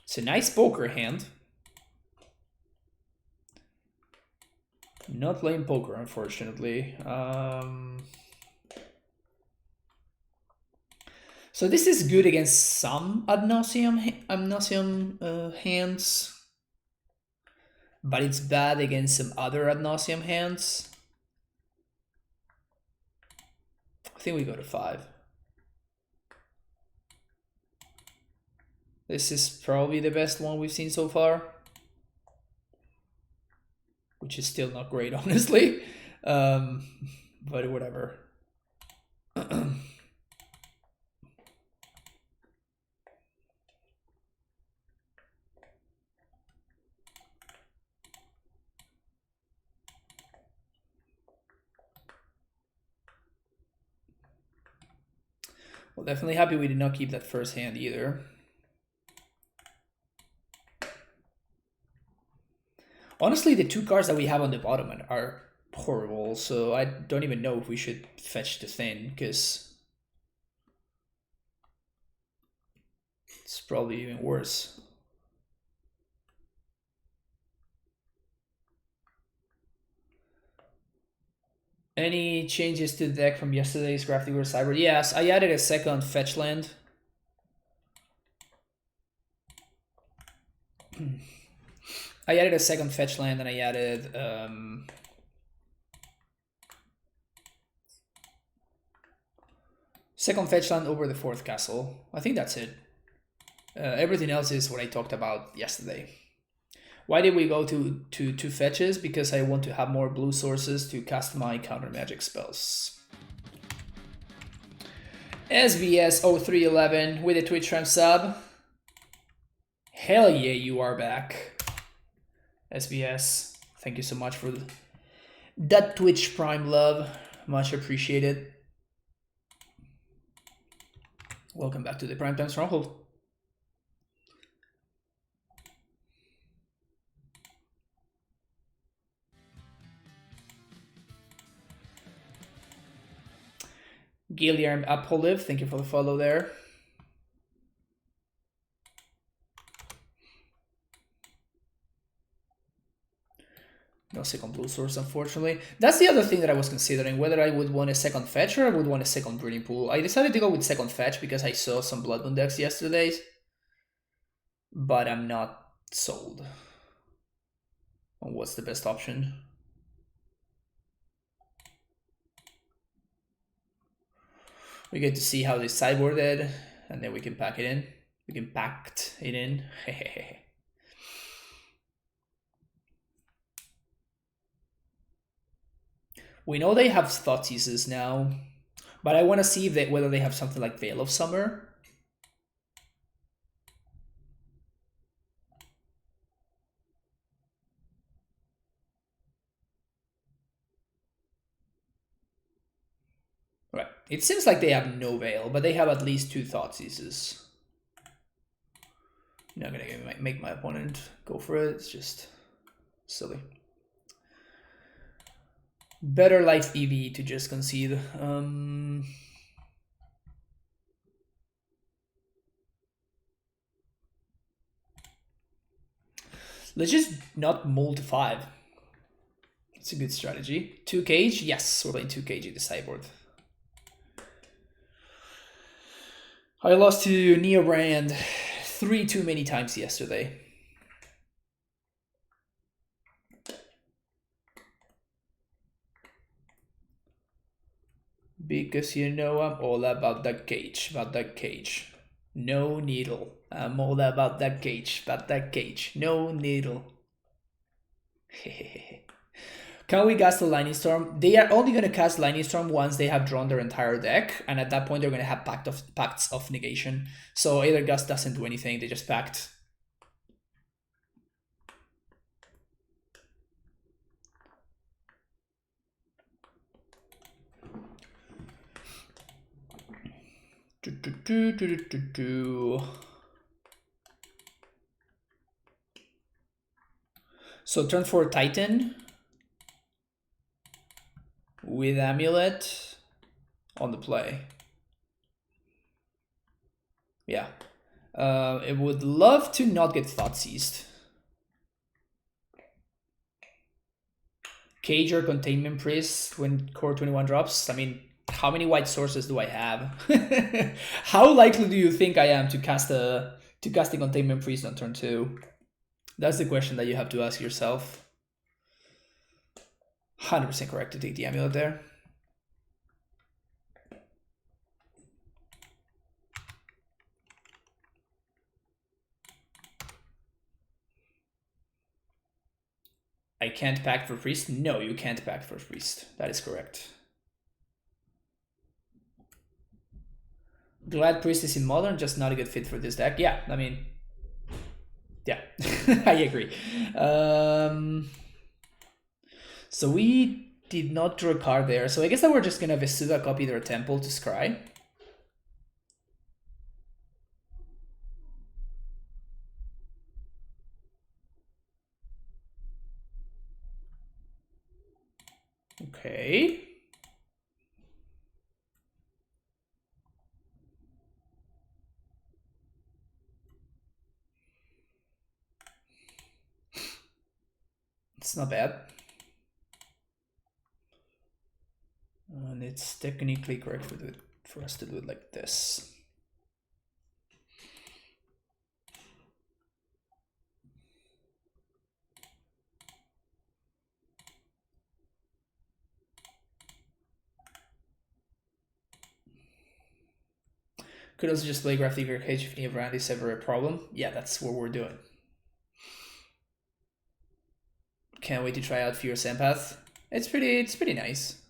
It's a nice poker hand. Not playing poker, unfortunately. So this is good against some ad nauseam hands, but it's bad against some other ad nauseam hands. I think we go to 5. This is probably the best one we've seen so far, which is still not great, honestly, but whatever. Well, definitely happy we did not keep that first hand either. Honestly, the 2 cards that we have on the bottom are horrible, so I don't even know if we should fetch the Thin, because it's probably even worse. Any changes to the deck from yesterday's Crafty vs. Cyber? Yes, I added a second fetch land. I added a second fetch land and I added second fetch land over the fourth castle. I think that's it. Everything else is what I talked about yesterday. Why did we go to two fetches? Because I want to have more blue sources to cast my counter magic spells. SBS 0311 with a Twitch Prime sub. Hell yeah, you are back. SBS, thank you so much for that Twitch Prime love. Much appreciated. Welcome back to the Primetime Stronghold. Guilherme Apoliv, thank you for the follow there. No second blue source, unfortunately. That's the other thing that I was considering, whether I would want a second fetch or I would want a second breeding pool. I decided to go with second fetch because I saw some Blood Moon decks yesterday, but I'm not sold on what's the best option. We get to see how they sideboarded, and then we can pack it in. We can pact it in. We know they have Thoughtseizes now, but I want to see if whether they have something like Veil of Summer. Right. It seems like they have no Veil, but they have at least 2 Thoughtseizes. I'm not gonna make my opponent go for it. It's just silly. Better life EV to just concede. Let's just not mull to 5. It's a good strategy. 2 cage? Yes, we're playing 2 cage in the sideboard. I lost to Neobrand 3 too many times yesterday. Because you know I'm all about that cage, No needle. I'm all about that cage, No needle. Can we cast the Lightning Storm? They are only going to cast Lightning Storm once they have drawn their entire deck, and at that point they're going to have Pacts of Negation. So either Gust doesn't do anything, they just pact. So turn 4 Titan with AmuLIT on the play. Yeah. I would love to not get Thoughtseized. Cage or Containment Priest when Core 21 drops. I mean, how many white sources do I have? How likely do you think I am to cast a Containment Priest on turn 2? That's the question that you have to ask yourself. 100% correct to take the AmuLIT there. I can't pact for Priest? No, you can't pact for Priest. That is correct. Glad Priest is in Modern, just not a good fit for this deck. Yeah, I mean, yeah, I agree. So we did not draw a card there. So I guess that we're just gonna Vesuva copy their Temple to Scry. Okay. It's not bad. And it's technically correct for us to do it like this. Could also just play Graphic Cage if Brand is ever a problem. Yeah, that's what we're doing. Can't wait to try out Fierce Empath. It's pretty nice.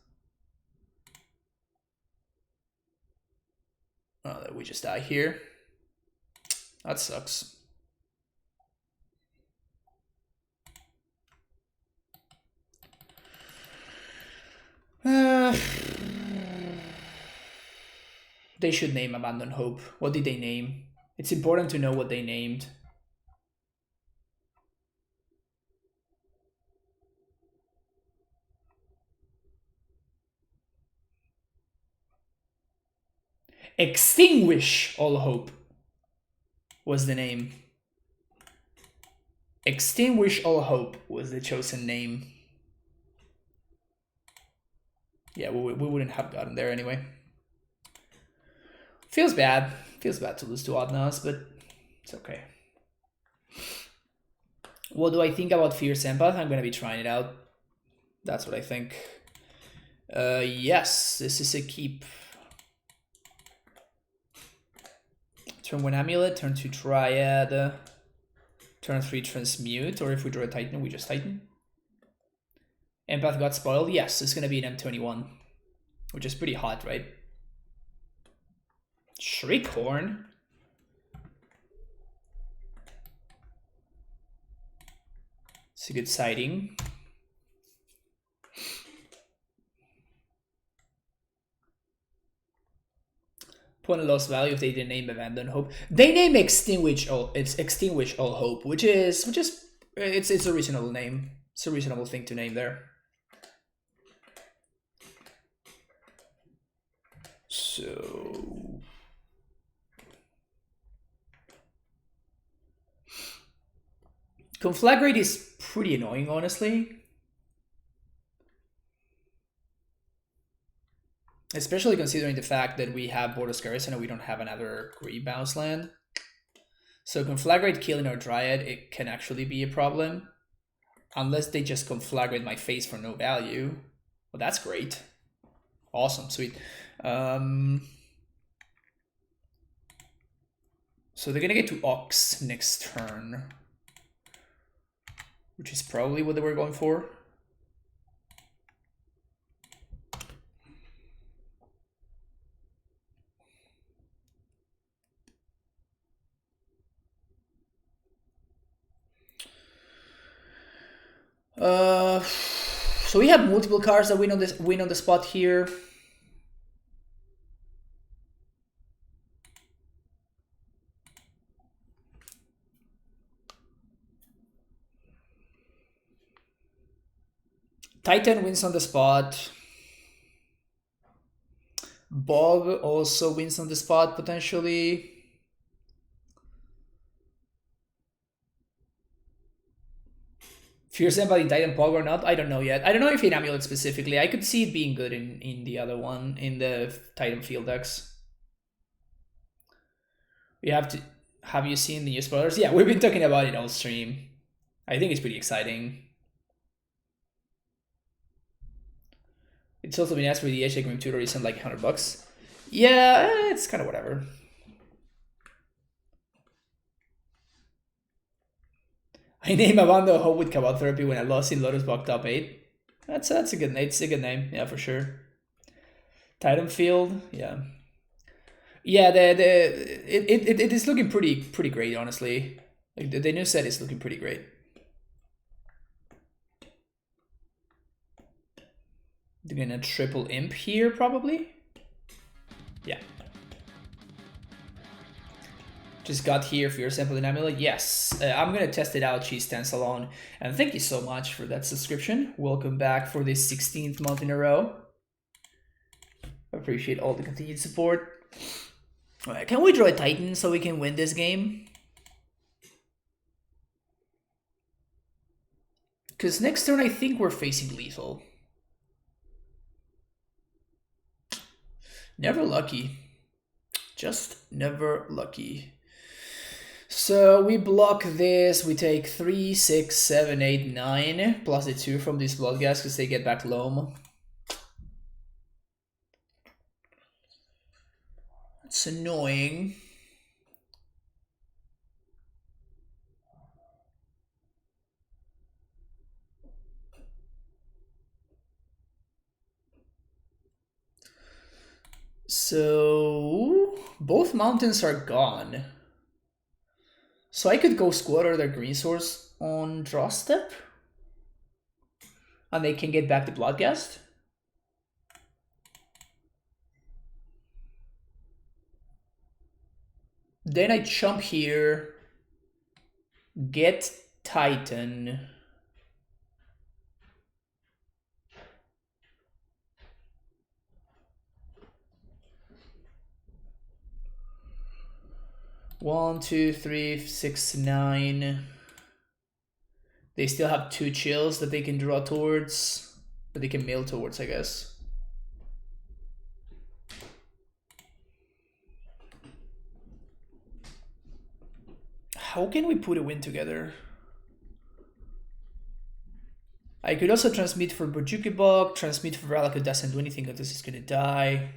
Oh, we just die here. That sucks. They should name Abandon Hope. What did they name? It's important to know what they named. Extinguish All Hope was the name. Extinguish All Hope was the chosen name. Yeah, we wouldn't have gotten there anyway. Feels bad. Feels bad to lose to Oddnose, but it's okay. What do I think about Fierce Empath? I'm going to be trying it out. That's what I think. Yes, this is a keep. Turn 1 Amulet, turn 2 Triad, turn 3 Transmute, or if we draw a Titan, we just Titan. Empath got spoiled. Yes, it's going to be an M21, which is pretty hot, right? Shriekhorn. It's a good sighting. Point of lost value if they didn't name Abandon Hope. They name Extinguish All Hope, which is it's a reasonable name. It's a reasonable thing to name there. So Conflagrate is pretty annoying, honestly. Especially considering the fact that we have Boros Garrison and we don't have another Green Bounce land. So Conflagrate killing our Dryad, it can actually be a problem. Unless they just Conflagrate my face for no value. Well, that's great. Awesome, sweet. So they're gonna get to Ox next turn. Which is probably what they were going for. So we have multiple cards that win on the spot here. Titan wins on the spot. Bog also wins on the spot potentially. Fierce Empath in Titan Pog or not? I don't know yet. I don't know if in Amulet specifically. I could see it being good in the other one, in the Titan field decks. We have to. Have you seen the new spoilers? Yeah, we've been talking about it all stream. I think it's pretty exciting. It's also been asked for the Edge Grim Tutor isn't like $100. Yeah, it's kind of whatever. I name Abando Hope with Cabal Therapy when I lost in Lotus Bog top 8. That's a good name. It's a good name, yeah, for sure. Titan Field, yeah. Yeah, it is looking pretty great, honestly. Like the new set is looking pretty great. They're gonna triple imp here, probably. Yeah. Just got here for your sample in Amulet. Yes, I'm gonna test it out. She stands alone, and thank you so much for that subscription. Welcome back for this 16th month in a row. Appreciate all the continued support. All right, can we draw a Titan so we can win this game? Because next turn I think we're facing lethal. Never lucky. Just never lucky. So we block this, we take 3, 6, 7, 8, 9, plus the 2 from these Bloodghast because they get back Loam. It's annoying. So both mountains are gone. So I could go squatter their green source on draw step. And they can get back the Bloodghast. Then I jump here. Get Titan. One, two, three, 6, 9. They still have 2 chills that they can draw towards, but they can mill towards, I guess. How can we put a win together? I could also transmit for Bojukibok, transmit for Valak, who doesn't do anything because he's gonna die.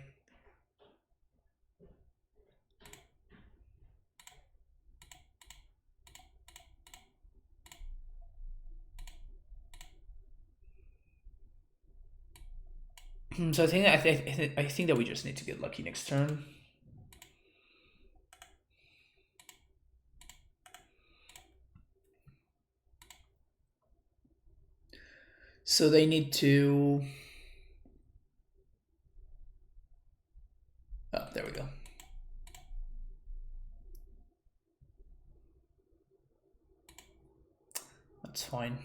So I think that we just need to get lucky next turn. So they need to. Oh, there we go. That's fine.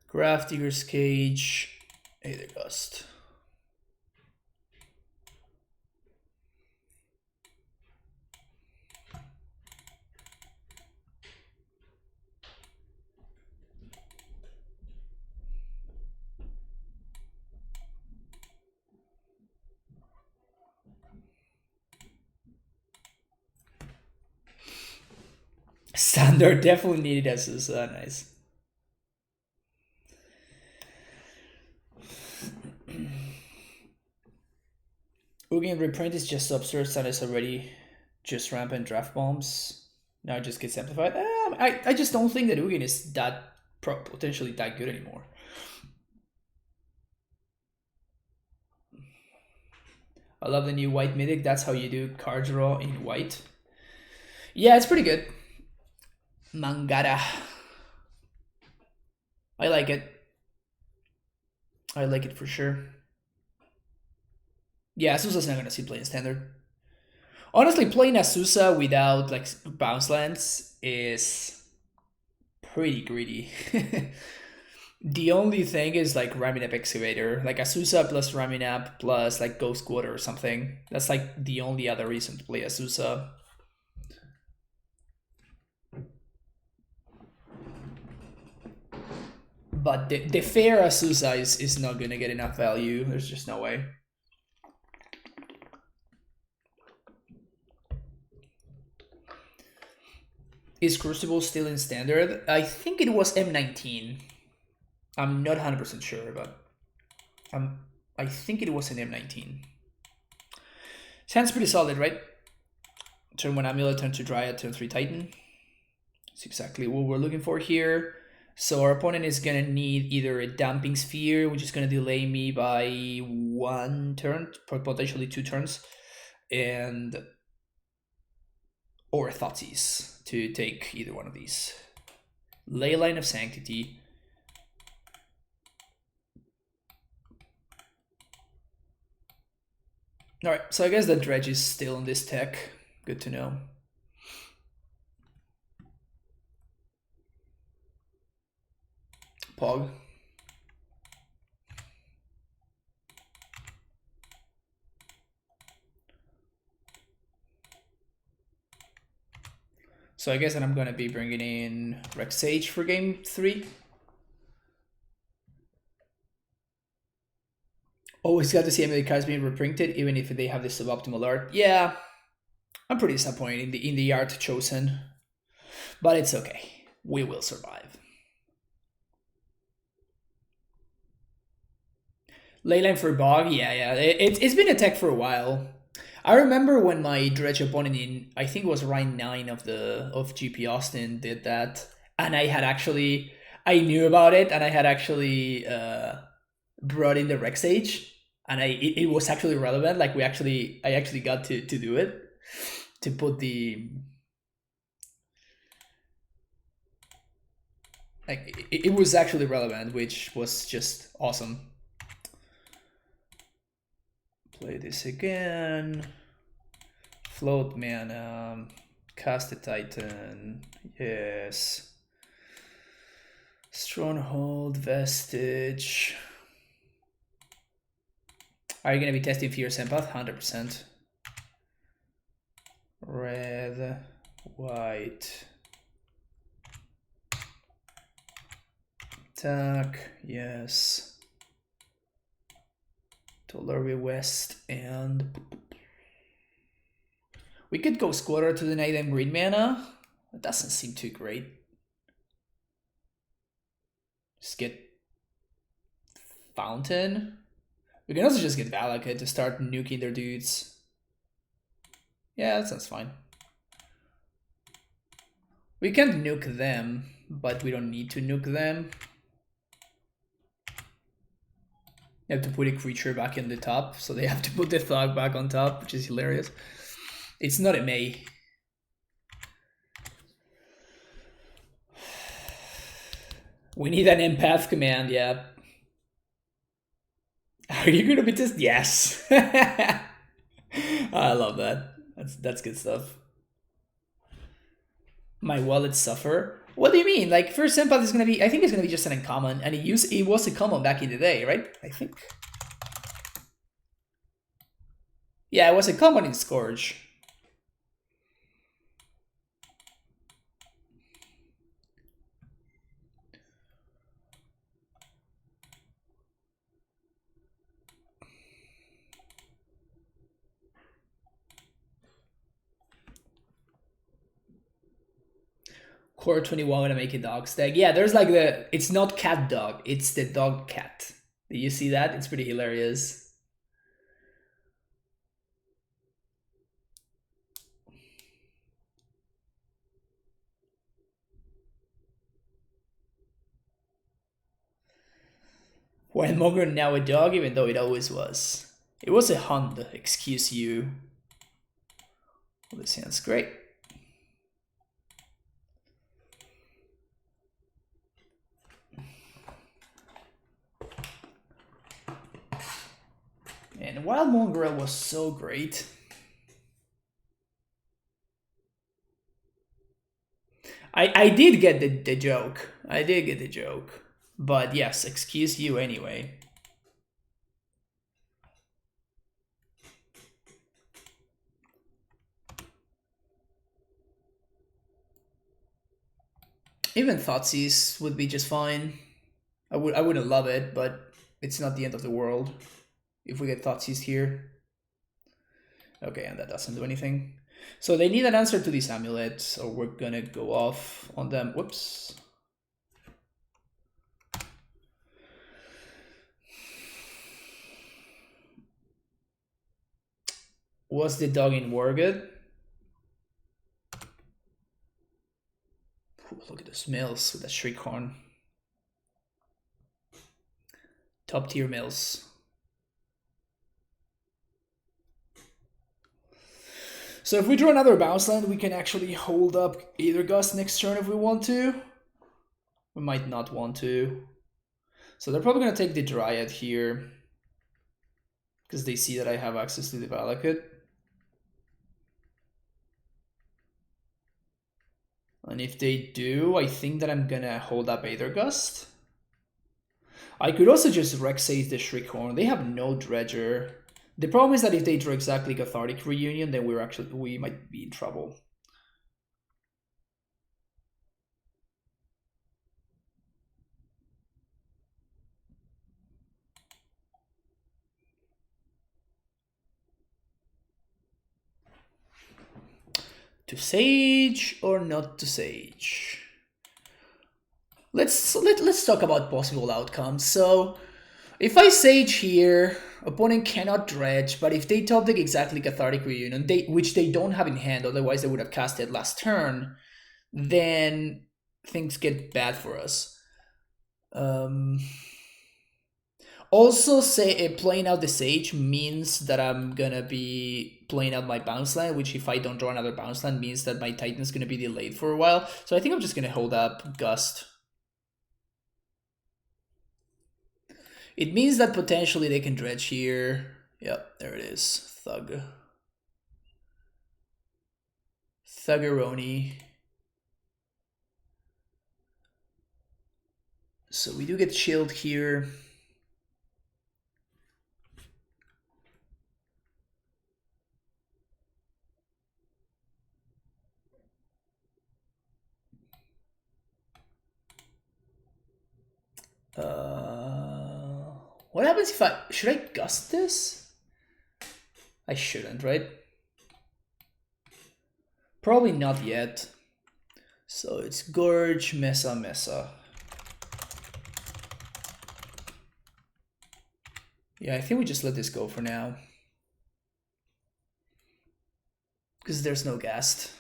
Graft Digger's Cage, Aether Gust. Standard definitely needed as nice. Ugin reprint is just absurd and is already just rampant draft bombs. Now it just gets amplified. I just don't think that Ugin is that potentially that good anymore. I love the new white mythic. That's how you do card draw in white. Yeah, it's pretty good. Mangara. I like it. I like it for sure. Yeah, Asusa's not gonna see playing standard. Honestly, playing Asusa without like bounce lands is pretty greedy. The only thing is like ramming up Excavator, like Asusa plus ramming up plus like Ghost Quarter or something. That's like the only other reason to play Asusa. But the fair Asusa is not gonna get enough value. There's just no way. Is Crucible still in standard? I think it was M19. I'm not 100% sure, but I think it was an M19. Sounds pretty solid, right? Turn 1 AmuLIT, turn 2 Dryad, turn 3 Titan. That's exactly what we're looking for here. So our opponent is gonna need either a Damping Sphere, which is gonna delay me by 1 turn, potentially 2 turns, or Thoughtseize to take either one of these. Leyline of Sanctity. Alright, so I guess the Dredge is still on this tech. Good to know. Pog. So I guess that I'm going to be bringing in Rex Sage for game 3. Always got to see Emily cards being reprinted, even if they have this suboptimal art. Yeah, I'm pretty disappointed in the art chosen, but it's okay. We will survive. Leyline for Bog, yeah. It's been a tech for a while. I remember when my Dredge opponent in, I think it was round 9 of GP Austin, did that, and I knew about it, and I had actually brought in the Rex Age, and it was actually relevant. Like I actually got to do it, to put the, like it was actually relevant, which was just awesome. Play this again. Float mana. Cast the Titan. Yes. Stronghold, Vestige. Are you going to be testing Fierce Empath? 100%. Red, white. Attack, yes. Tolerby West, and we could go Squatter to the Night and green mana. That doesn't seem too great. Just get Fountain. We can also just get Valakut to start nuking their dudes. Yeah, that sounds fine. We can nuke them, but we don't need to nuke them. You have to put a creature back in the top, so they have to put the Thug back on top, which is hilarious. It's not a May. We need an empath command, yeah. Are you gonna be just yes? I love that. That's good stuff. My wallet suffer. What do you mean? Like, first empath is gonna be, I think it's gonna be just an uncommon, and it was a common back in the day, right? I think. Yeah, it was a common in Scourge. Core 21 gonna make a dog stag. Yeah, there's like it's not cat dog, it's the dog cat. Do you see that? It's pretty hilarious. When Monger now a dog, even though it always was. It was a hunt, excuse you. Well, this sounds great. And Wild Mongrel was so great. I did get the joke. I did get the joke. But yes, excuse you anyway. Even Thoughtseize would be just fine. I wouldn't love it, but it's not the end of the world if we get Thoughtseize here. Okay, and that doesn't do anything. So they need an answer to these amulets, or we're gonna go off on them. Whoops. Was the dog in war good? Ooh, look at those mills with that Shriekhorn. Top tier mills. So if we draw another bounce land, we can actually hold up Aethergust next turn if we want to. We might not want to. So they're probably going to take the Dryad here, because they see that I have access to the Valakut. And if they do, I think that I'm going to hold up Aethergust. I could also just Rexate the Shriekhorn. They have no Dredger. The problem is that if they draw exactly Cathartic Reunion, then we might be in trouble. To Sage or not to Sage? Let's talk about possible outcomes. So If I Sage here, opponent cannot Dredge, but if they top deck exactly Cathartic Reunion, which they don't have in hand, otherwise they would have cast it last turn, then things get bad for us. Also, playing out the Sage means that I'm gonna be playing out my bounce land, which if I don't draw another bounce land means that my Titan's gonna be delayed for a while. So I think I'm just gonna hold up Gust. It means that potentially they can Dredge here. Yep, there it is. Thug. Thuggeroni. So we do get chilled here. What happens if should I Gust this? I shouldn't, right? Probably not yet. So it's Gorge, Mesa. Yeah, I think we just let this go for now. Because there's no Ghast.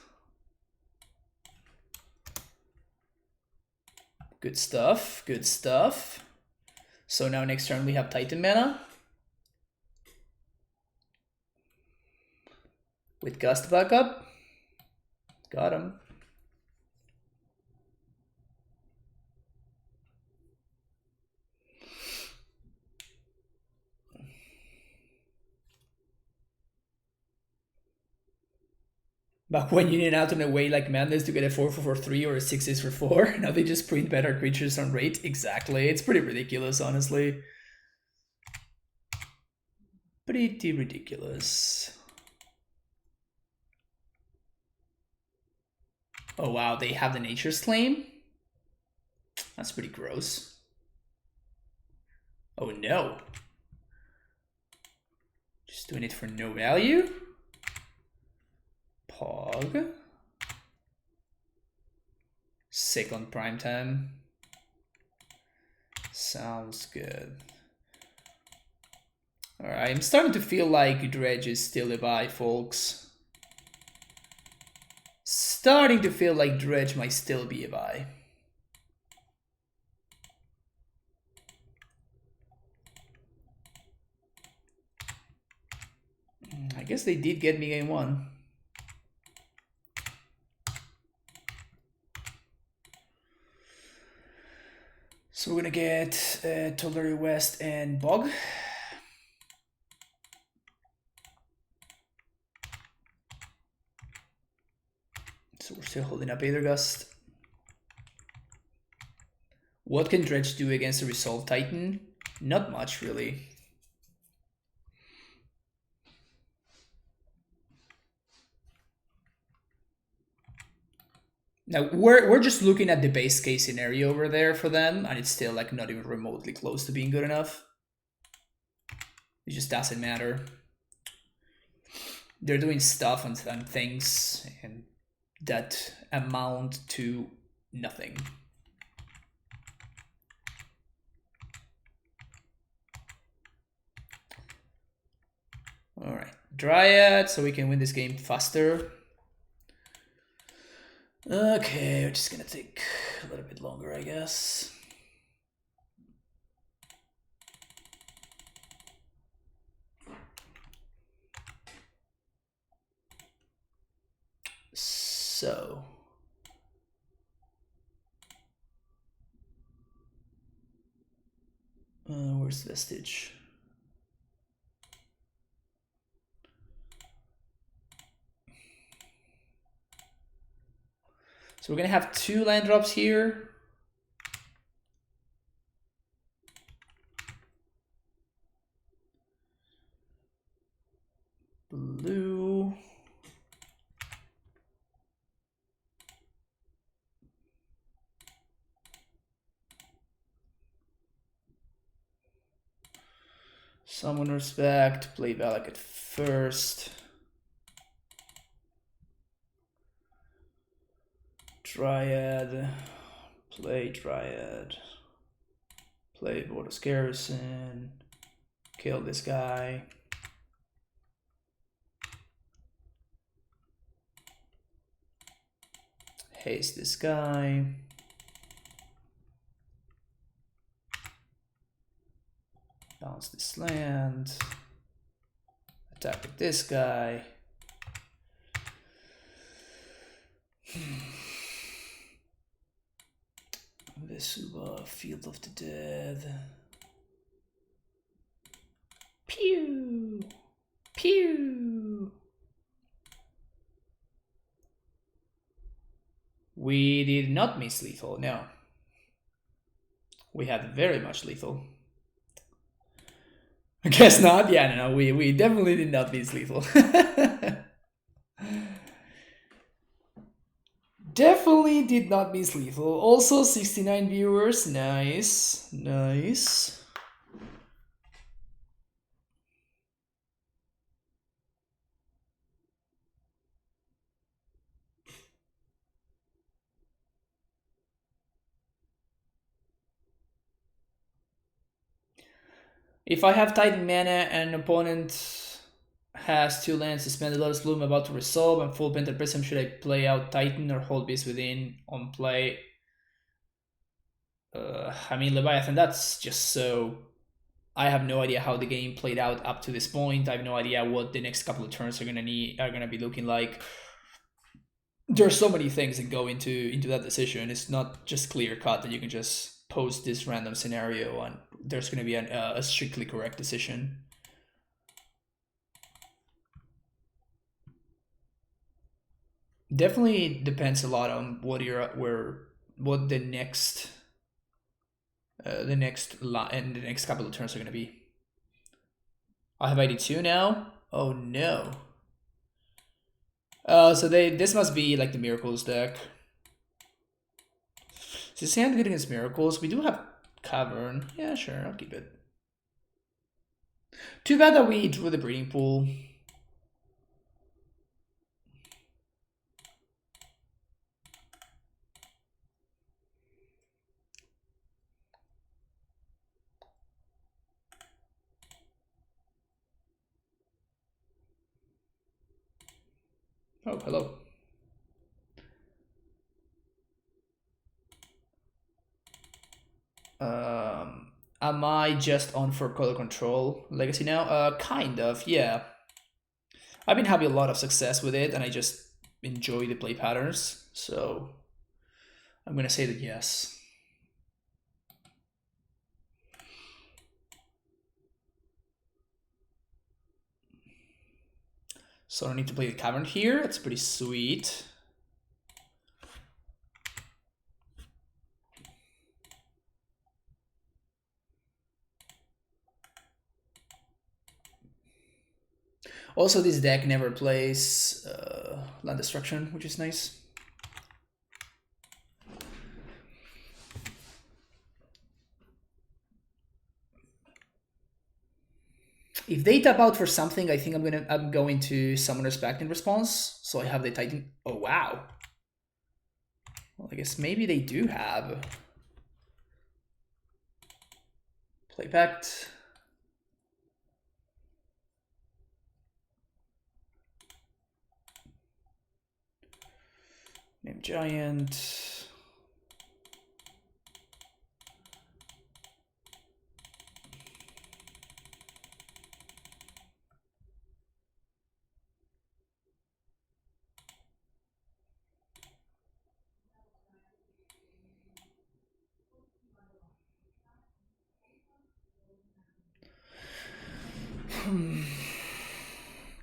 Good stuff, good stuff. So now next turn we have Titan mana. With Gust backup. Got him. Back when you need out in a way like Madness to get a 4 for 3 or a 6 for 4. Now they just print better creatures on rate. Exactly. It's pretty ridiculous, honestly. Pretty ridiculous. Oh wow, they have the Nature's Claim? That's pretty gross. Oh no. Just doing it for no value? Pog. Sick on prime time. Sounds good. Alright, I'm starting to feel like Dredge is still a buy, folks. Starting to feel like Dredge might still be a buy. I guess they did get me game 1. So we're gonna get Toleri West and Bog. So we're still holding up Aether Gust. What can Dredge do against a Resolve Titan? Not much, really. Now, we're just looking at the base case scenario over there for them, and it's still like not even remotely close to being good enough. It just doesn't matter. They're doing stuff and things and that amount to nothing. All right, Dryad, so we can win this game faster. Okay, we're just gonna take a little bit longer, I guess. So where's Vestige? So we're gonna have 2 land drops here. Blue. Summon Respect, play Valak at first. Dryad, play Dryad, Play Border's Garrison. Kill this guy. Haste this guy. Bounce this land. Attack with this guy. Vesuva, Field of the Dead. Pew! Pew! We did not miss lethal, no. We had very much lethal. I guess not. Yeah, no, we definitely did not miss lethal. Definitely did not miss lethal. Also 69 viewers. Nice. Nice. If I have Titan mana and an opponent has 2 lands, suspended Lotus Bloom about to resolve and full Painted Prism, should I play out Titan or hold Beast Within on play? I mean, Leviathan, that's just so... I have no idea how the game played out up to this point. I have no idea what the next couple of turns are gonna be looking like. There's so many things that go into that decision. It's not just clear cut that you can just post this random scenario and there's going to be a strictly correct decision. Definitely depends a lot on what the next couple of turns are going to be. I have 82 now. Oh no. So this must be like the Miracles deck. So Sand good against Miracles. We do have Cavern. Yeah, sure, I'll keep it. Too bad that we drew the Breeding Pool. Oh, hello. Am I just on for color control legacy now? Kind of, yeah. I've been having a lot of success with it and I just enjoy the play patterns, so I'm gonna say that yes. So I don't need to play the Cavern here, that's pretty sweet. Also, this deck never plays land destruction, which is nice. If they tap out for something, I think I'm going to Summoner's Pact in response. So I have the Titan. Oh wow. Well, I guess maybe they do have Play Pact. Name Giant.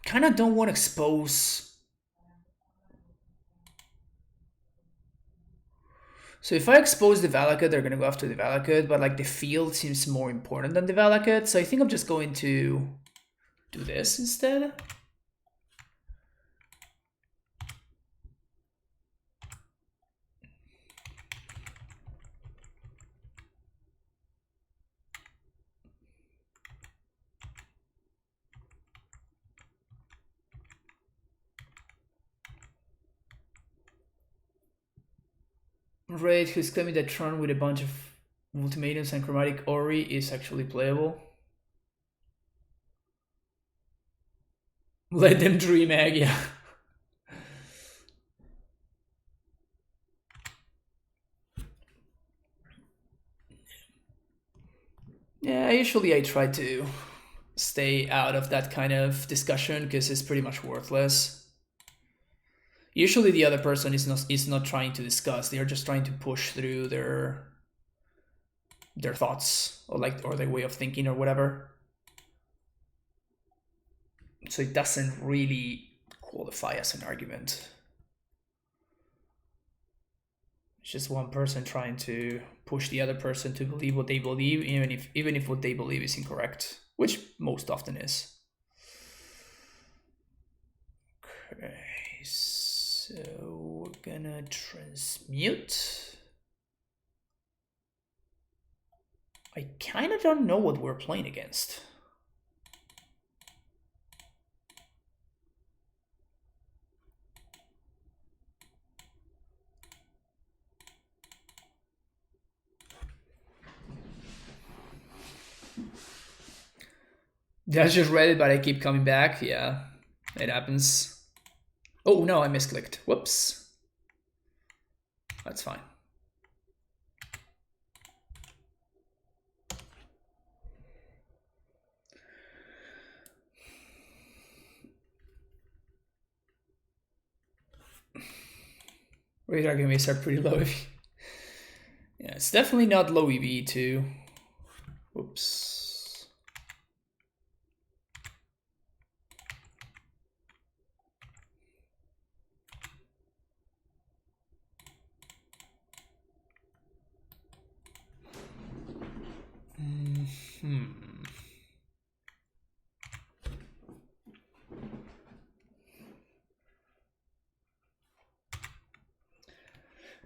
Kind of don't want to expose. So if I expose the Valakut, they're going to go after the Valakut, but like the field seems more important than the Valakut, so I think I'm just going to do this instead. Raid who's claiming that Tron with a bunch of Ultimatums and Chromatic Ori is actually playable. Let them dream, Egg, yeah. Yeah, usually I try to stay out of that kind of discussion because it's pretty much worthless. Usually the other person is not trying to discuss, they are just trying to push through their thoughts or their way of thinking or whatever. So it doesn't really qualify as an argument. It's just one person trying to push the other person to believe what they believe, even if what they believe is incorrect, which most often is. Okay, so we're gonna transmute. I kind of don't know what we're playing against. I just read it, but I keep coming back. Yeah, it happens. Oh no, I misclicked. Whoops. That's fine. Radar games are pretty low EV. Yeah, it's definitely not low EV too. Whoops.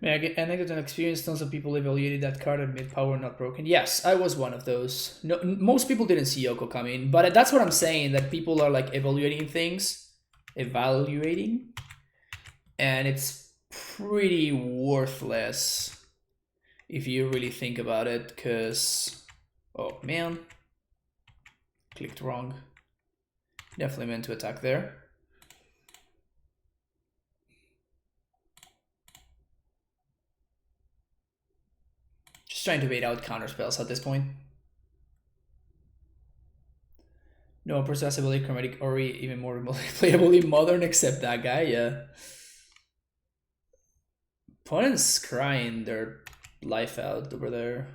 May I get anecdote and experience? Tons of people evaluated that card and made power not broken. Yes, I was one of those. No, most people didn't see Yoko coming, but that's what I'm saying, that people are like evaluating things, and it's pretty worthless if you really think about it, because, oh man, clicked wrong. Definitely meant to attack there. Just trying to bait out counter spells at this point. No processability, chromatic Ori, even more remotely playably modern, except that guy, yeah. Opponents crying their life out over there.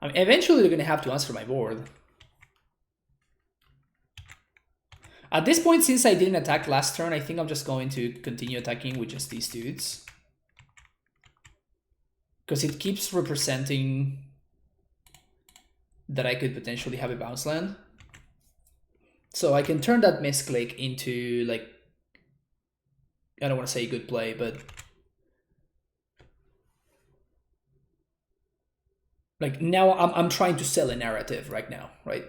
I mean, eventually they're gonna have to answer my board. At this point, since I didn't attack last turn, I think I'm just going to continue attacking with just these dudes. Because it keeps representing that I could potentially have a bounce land. So I can turn that misclick into, like, I don't want to say good play, but like now I'm trying to sell a narrative right now, right?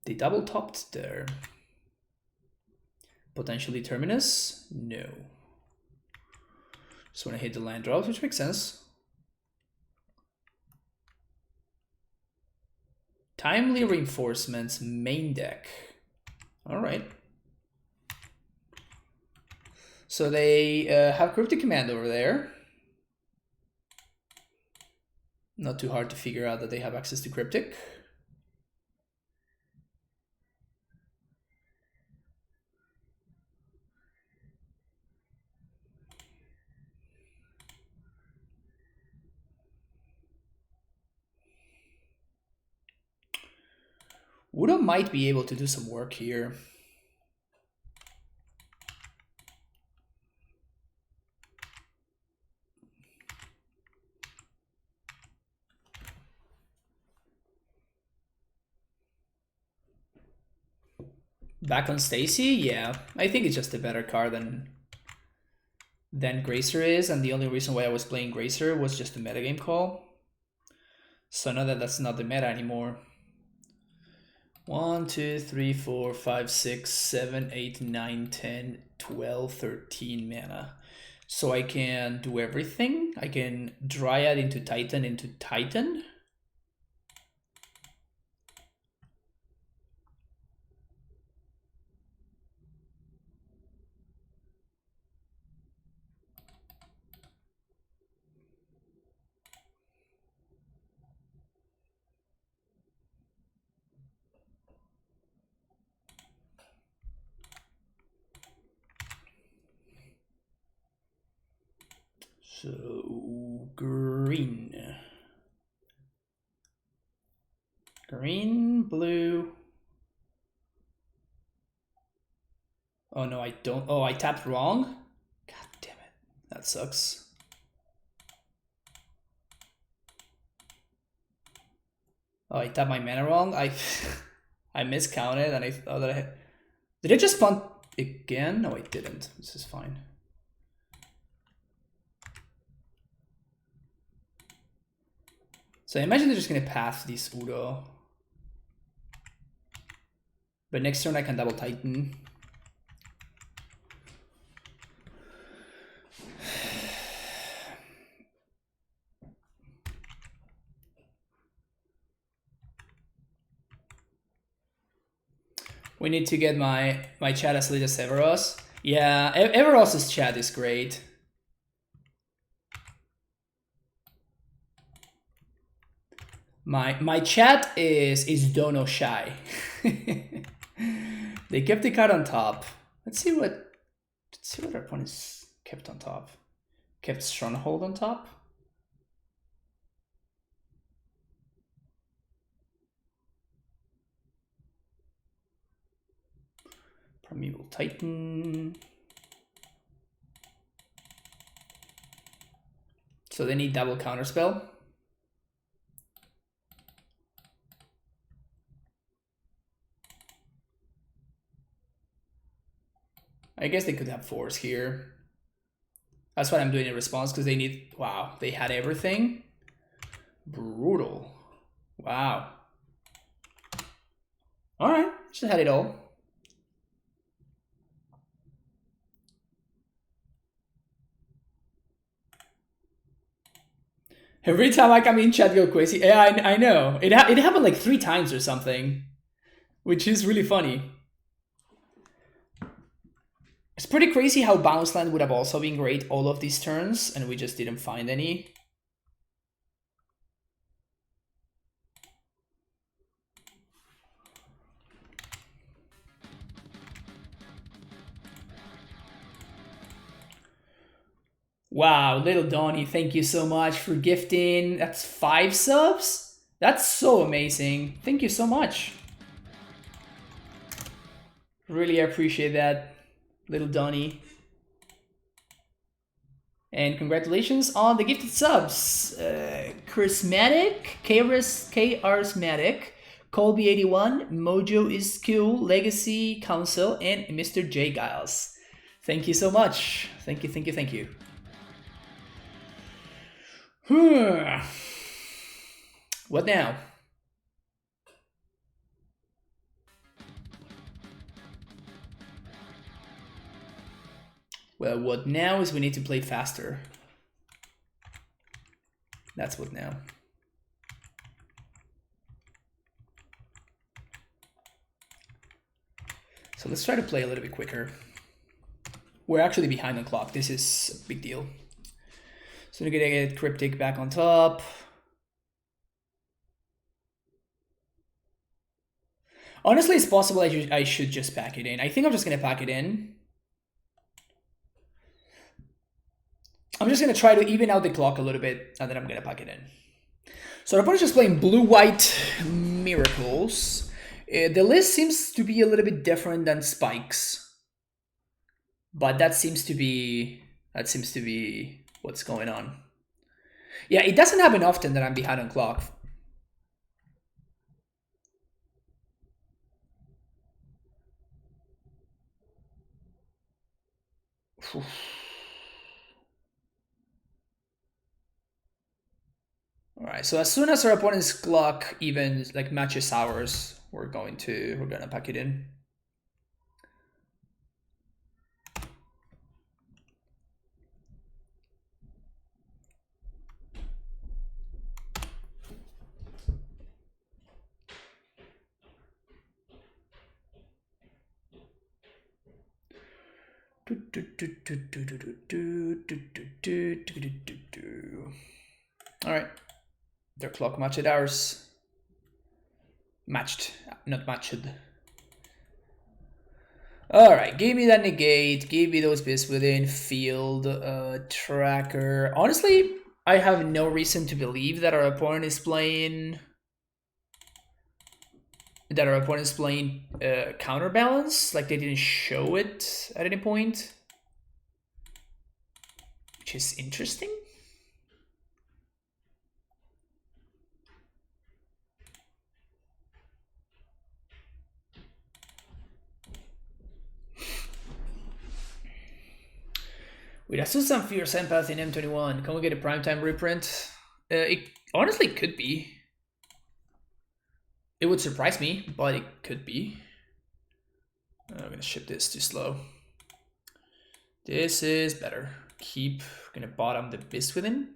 They double topped there. Potentially Terminus? No. Just want to hit the land drops, which makes sense. Timely Reinforcements, main deck. All right. So they have Cryptic Command over there. Not too hard to figure out that they have access to Cryptic. Wuda might be able to do some work here. Back on Stacy? Yeah, I think it's just a better card than Gracer is, and the only reason why I was playing Gracer was just a metagame call. So now that that's not the meta anymore, 1, 2, 3, 4, 5, 6, 7, 8, 9, 10, 12, 13 mana. So I can do everything. I can Dryad into Titan. So green, blue. Oh no, I don't. Oh, I tapped wrong. God damn it, that sucks. Oh, I tapped my mana wrong. I miscounted, and I thought that I did. I just punt again? No, I didn't. This is fine. So I imagine they're just gonna pass this Udo. But next turn I can double Titan. We need to get my chat as lit as Everos. Yeah, Everos's chat is great. My chat is Dono shy. They kept the card on top. Let's see what our opponents kept on top. Kept Stronghold on top. Primeval Titan. So they need double counterspell. I guess they could have force here. That's what I'm doing in response, because they need... Wow, they had everything. Brutal. Wow. Alright, just had it all. Every time I come in, chat go crazy. Yeah, I know. It happened like 3 times or something, which is really funny. It's pretty crazy how Bounce Land would have also been great all of these turns, and we just didn't find any. Wow, Little Donnie, thank you so much for gifting. That's 5 subs? That's so amazing. Thank you so much. Really appreciate that, Little Donnie. And congratulations on the gifted subs. Charismatic, Charismatic, Colby81, Mojo is cool, Legacy Council, and Mr. J Giles. Thank you so much. Thank you, thank you, thank you. What now? Well, what now is we need to play faster. That's what now. So let's try to play a little bit quicker. We're actually behind the clock. This is a big deal. So we're gonna get Cryptic back on top. Honestly, it's possible I should just pack it in. I think I'm just gonna pack it in. I'm just gonna try to even out the clock a little bit, and then I'm gonna pack it in. So our opponent's just playing blue-white miracles. The list seems to be a little bit different than Spike's, but that seems to be what's going on. Yeah, it doesn't happen often that I'm behind on clock. Alright, so as soon as our opponent's clock even like matches ours, we're gonna pack it in. All right, their clock matched ours. Matched, not matched. All right, give me that negate. Give me those bits within field tracker. Honestly, I have no reason to believe that our opponent is playing. Counterbalance. Like they didn't show it at any point, which is interesting. Wait, I saw some Fierce Empath in M21. Can we get a primetime reprint? It honestly could be. It would surprise me, but it could be. I'm gonna ship this too slow. This is better. Gonna bottom the Beast Within.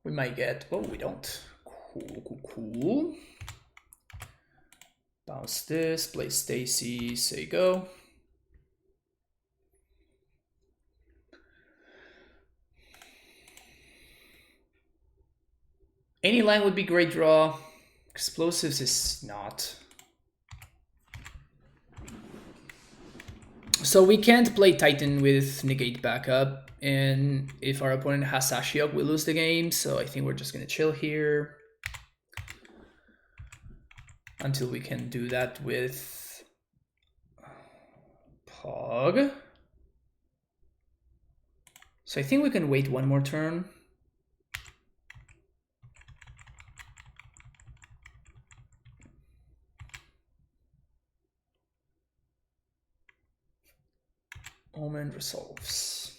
We might get, oh, we don't. Cool. Bounce this, play Stacy, say go. Any line would be great draw. Explosives is not. So we can't play Titan with negate backup, and if our opponent has Ashiok, we lose the game, so I think we're just gonna chill here until we can do that with Pog. So I think we can wait one more turn. Omen resolves.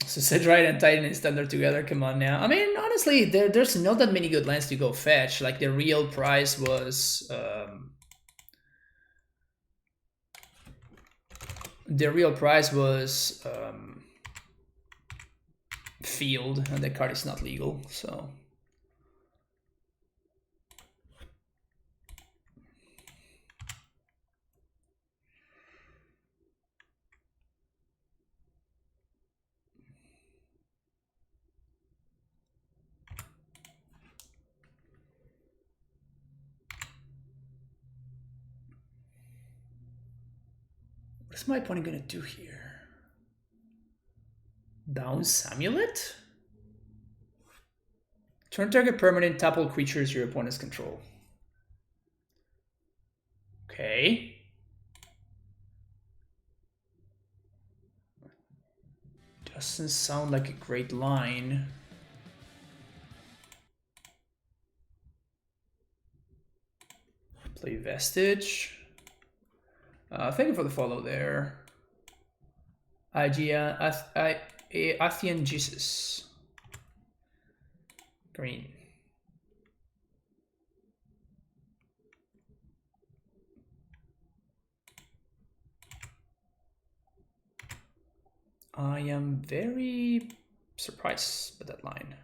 So Sedrite and Titan and Standard together, come on now. I mean, honestly, there's not that many good lands to go fetch. Like the real prize was field, and the card is not legal, so. What's my opponent gonna do here? Bounce AmuLIT? Turn target permanent, tap all creatures your opponent's control. Okay. Doesn't sound like a great line. Play Vestige. Thank you for the follow there. Athian Jesus. Green. I am very surprised by that line.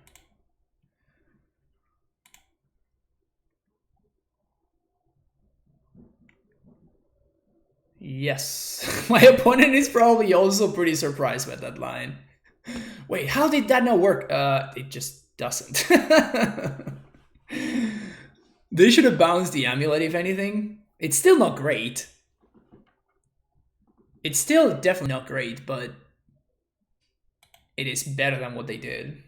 Yes, my opponent is probably also pretty surprised by that line. Wait, how did that not work? It just doesn't. They should have bounced the AmuLIT, if anything. It's still not great. It's still definitely not great, but it is better than what they did.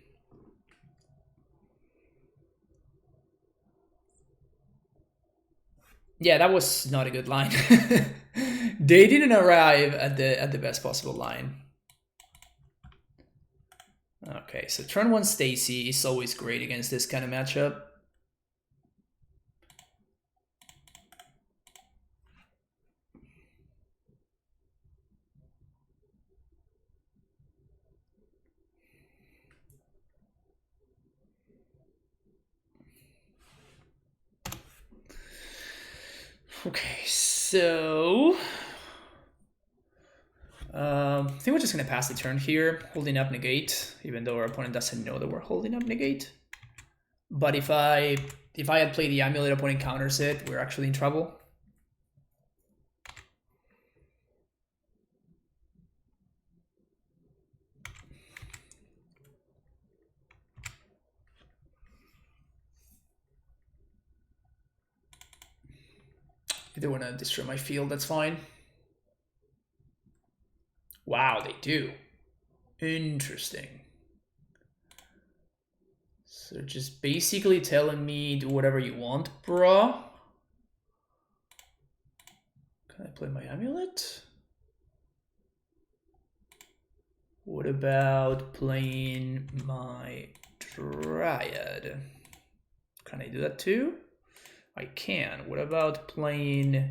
Yeah, that was not a good line. They didn't arrive at the best possible line. Okay, so turn 1 Stacy is always great against this kind of matchup. Okay, so I think we're just gonna pass the turn here, holding up negate, even though our opponent doesn't know that we're holding up negate. But if I had played the AmuLIT, opponent counters it, we're actually in trouble. If they want to destroy my field, that's fine. Wow, they do. Interesting. So just basically telling me do whatever you want, bro. Can I play my AmuLIT? What about playing my Dryad? Can I do that too? I can. What about playing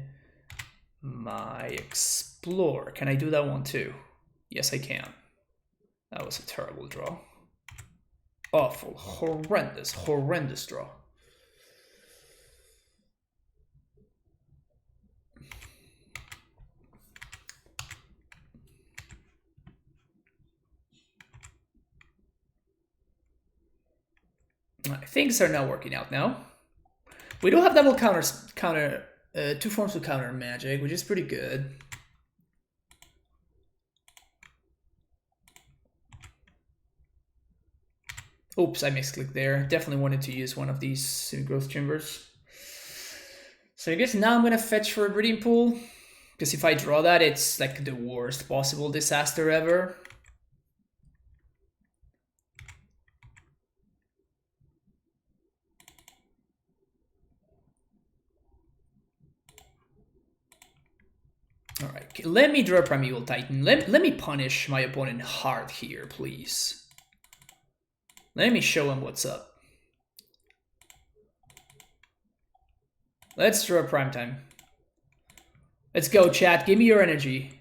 my Explore? Can I do that one too? Yes, I can. That was a terrible draw. Awful, horrendous draw. Things are now working out now. We don't have double counter, 2 forms of counter magic, which is pretty good. Oops, I misclicked there. Definitely wanted to use one of these semi-growth chambers. So I guess now I'm gonna fetch for a breeding pool, because if I draw that, it's like the worst possible disaster ever. All right, let me draw a Primeval Titan. Let me punish my opponent hard here, please. Let me show him what's up. Let's draw a Primetime. Let's go, chat. Give me your energy.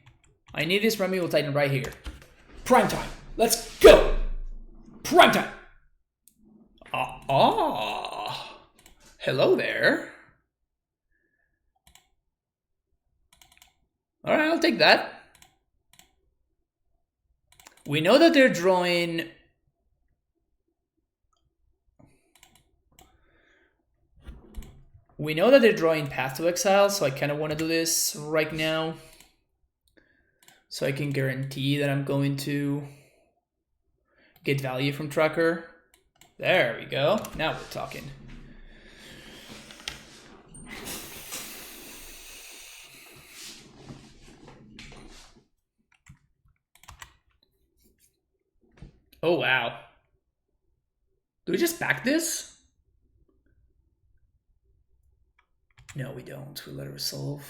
I need this Primeval Titan right here. Primetime. Let's go. Primetime. Hello there. All right, I'll take that. We know that they're drawing... We know that they're drawing Path to Exile, so I kind of want to do this right now. So I can guarantee that I'm going to get value from Tracker. There we go. Now we're talking. Oh, wow. Do we just back this? No, we don't. We let it resolve.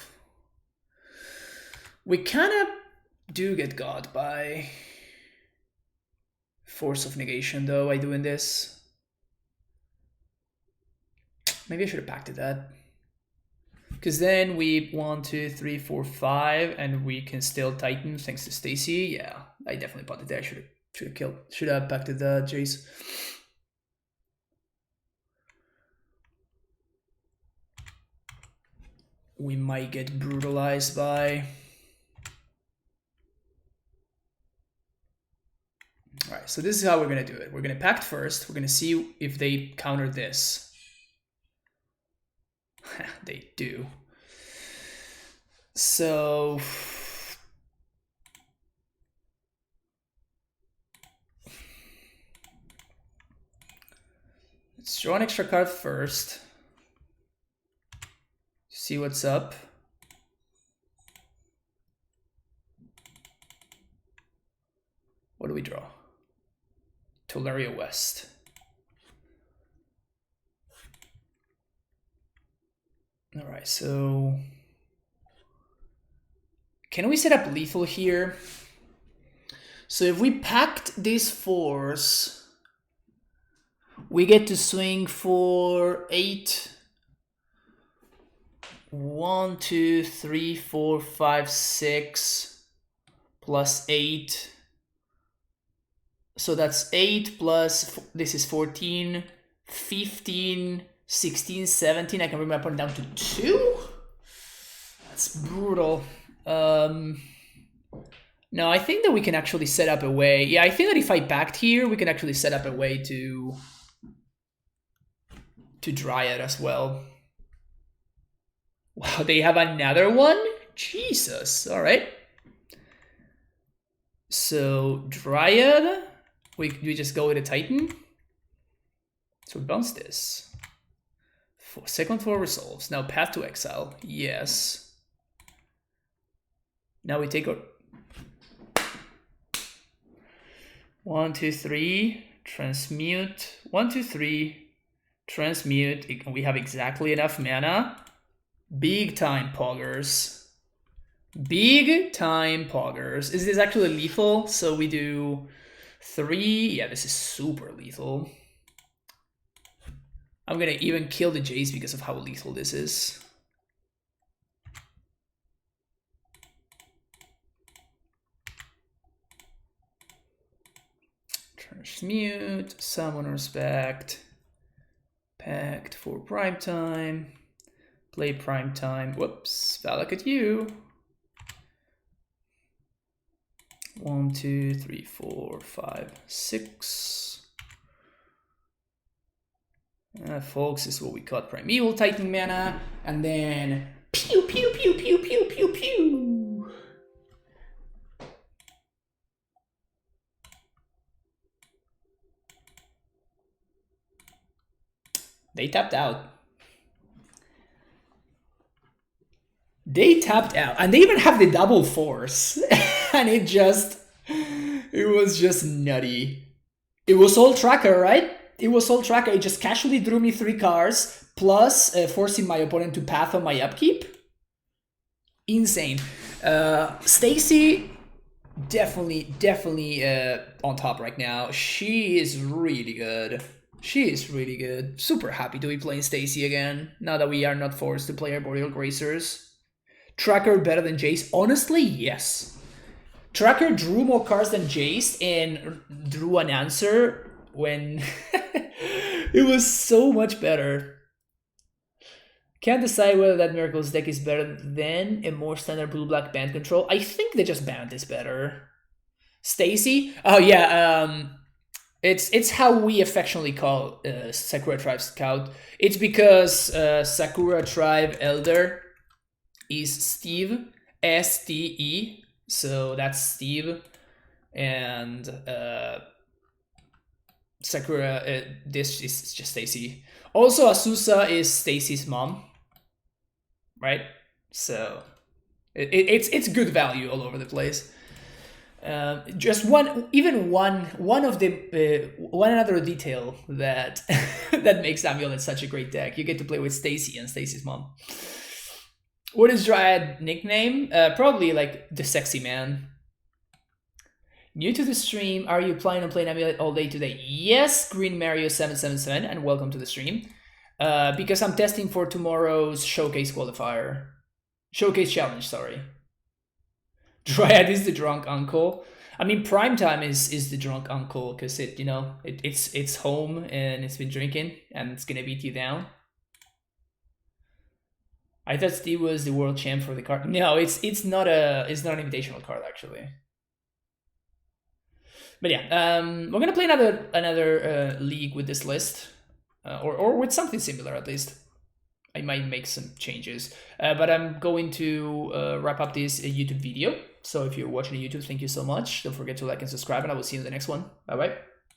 We kind of do get got by Force of Negation, though, by doing this. Maybe I should have packed that. Because then we 1, 2, 3, 4, 5, and we can still Titan thanks to Stacy. Yeah, I definitely potted there. Should have packed the Jace. We might get brutalized by... Alright, so this is how we're going to do it. We're going to pact first. We're going to see if they counter this. They do. So... let's draw an extra card first. See what's up. What do we draw? Tolaria West. All right, so can we set up lethal here? So if we packed these 4s, we get to swing for 8. 1, 2, 3, 4, 5, 6 plus 8. So that's 8 plus, this is 14, 15, 16, 17. I can bring my opponent down to 2? That's brutal. No, I think that we can actually set up a way. Yeah, I think that if I backed here, we can actually set up a way to Dryad as well. Wow, they have another one? Jesus, all right. So Dryad, we just go with a Titan. So we bounce this. Second 4 resolves. Now Path to Exile, yes. Now we take our 1, 2, 3, transmute. 1, 2, 3, transmute. We have exactly enough mana. Big time poggers. Big time poggers. Is this actually lethal? So we do 3. Yeah, this is super lethal. I'm gonna even kill the Jace because of how lethal this is. Transmute, Summoner's Pact, Pact for Primetime, play Primetime. Whoops, Valak at you. 1, 2, 3, 4, 5, 6. Folks, is what we cut Primeval Titan mana, and then pew pew pew pew pew pew pew. They tapped out. They tapped out, and they even have the double force, and it was just nutty. It was all tracker, right? It was all tracker. It just casually drew me 3 cards, plus forcing my opponent to path on my upkeep. Insane. Stacy, definitely on top right now. She is really good. She is really good. Super happy to be playing Stacy again, now that we are not forced to play Arboreal Gracers. Tracker better than Jace? Honestly, yes. Tracker drew more cards than Jace and drew an answer when it was so much better. Can't decide whether that Miracles deck is better than a more standard blue-black band control. I think they just band is better. Stacy? Oh yeah, it's how we affectionately call Sakura Tribe Scout. It's because Sakura Tribe Elder is Steve, S-T-E, so that's Steve, and Sakura, this is just Stacy. Also, Asusa is Stacy's mom, right? So it's good value all over the place. Just one other detail that that makes AmuLIT such a great deck. You get to play with Stacy and Stacy's mom. What is Dryad nickname? Probably like the sexy man. New to the stream, are you planning on playing AmuLIT all day today? Yes, Green Mario 777, and welcome to the stream. Because I'm testing for tomorrow's showcase qualifier. Showcase challenge, sorry. Dryad is the drunk uncle. I mean, Primetime is the drunk uncle because it's home and it's been drinking and it's gonna beat you down. I thought Steve was the world champ for the card. No, it's not an invitational card actually. But yeah, we're gonna play another league with this list, or with something similar at least. I might make some changes, but I'm going to wrap up this YouTube video. So if you're watching on YouTube, thank you so much. Don't forget to like and subscribe, and I will see you in the next one. Bye bye.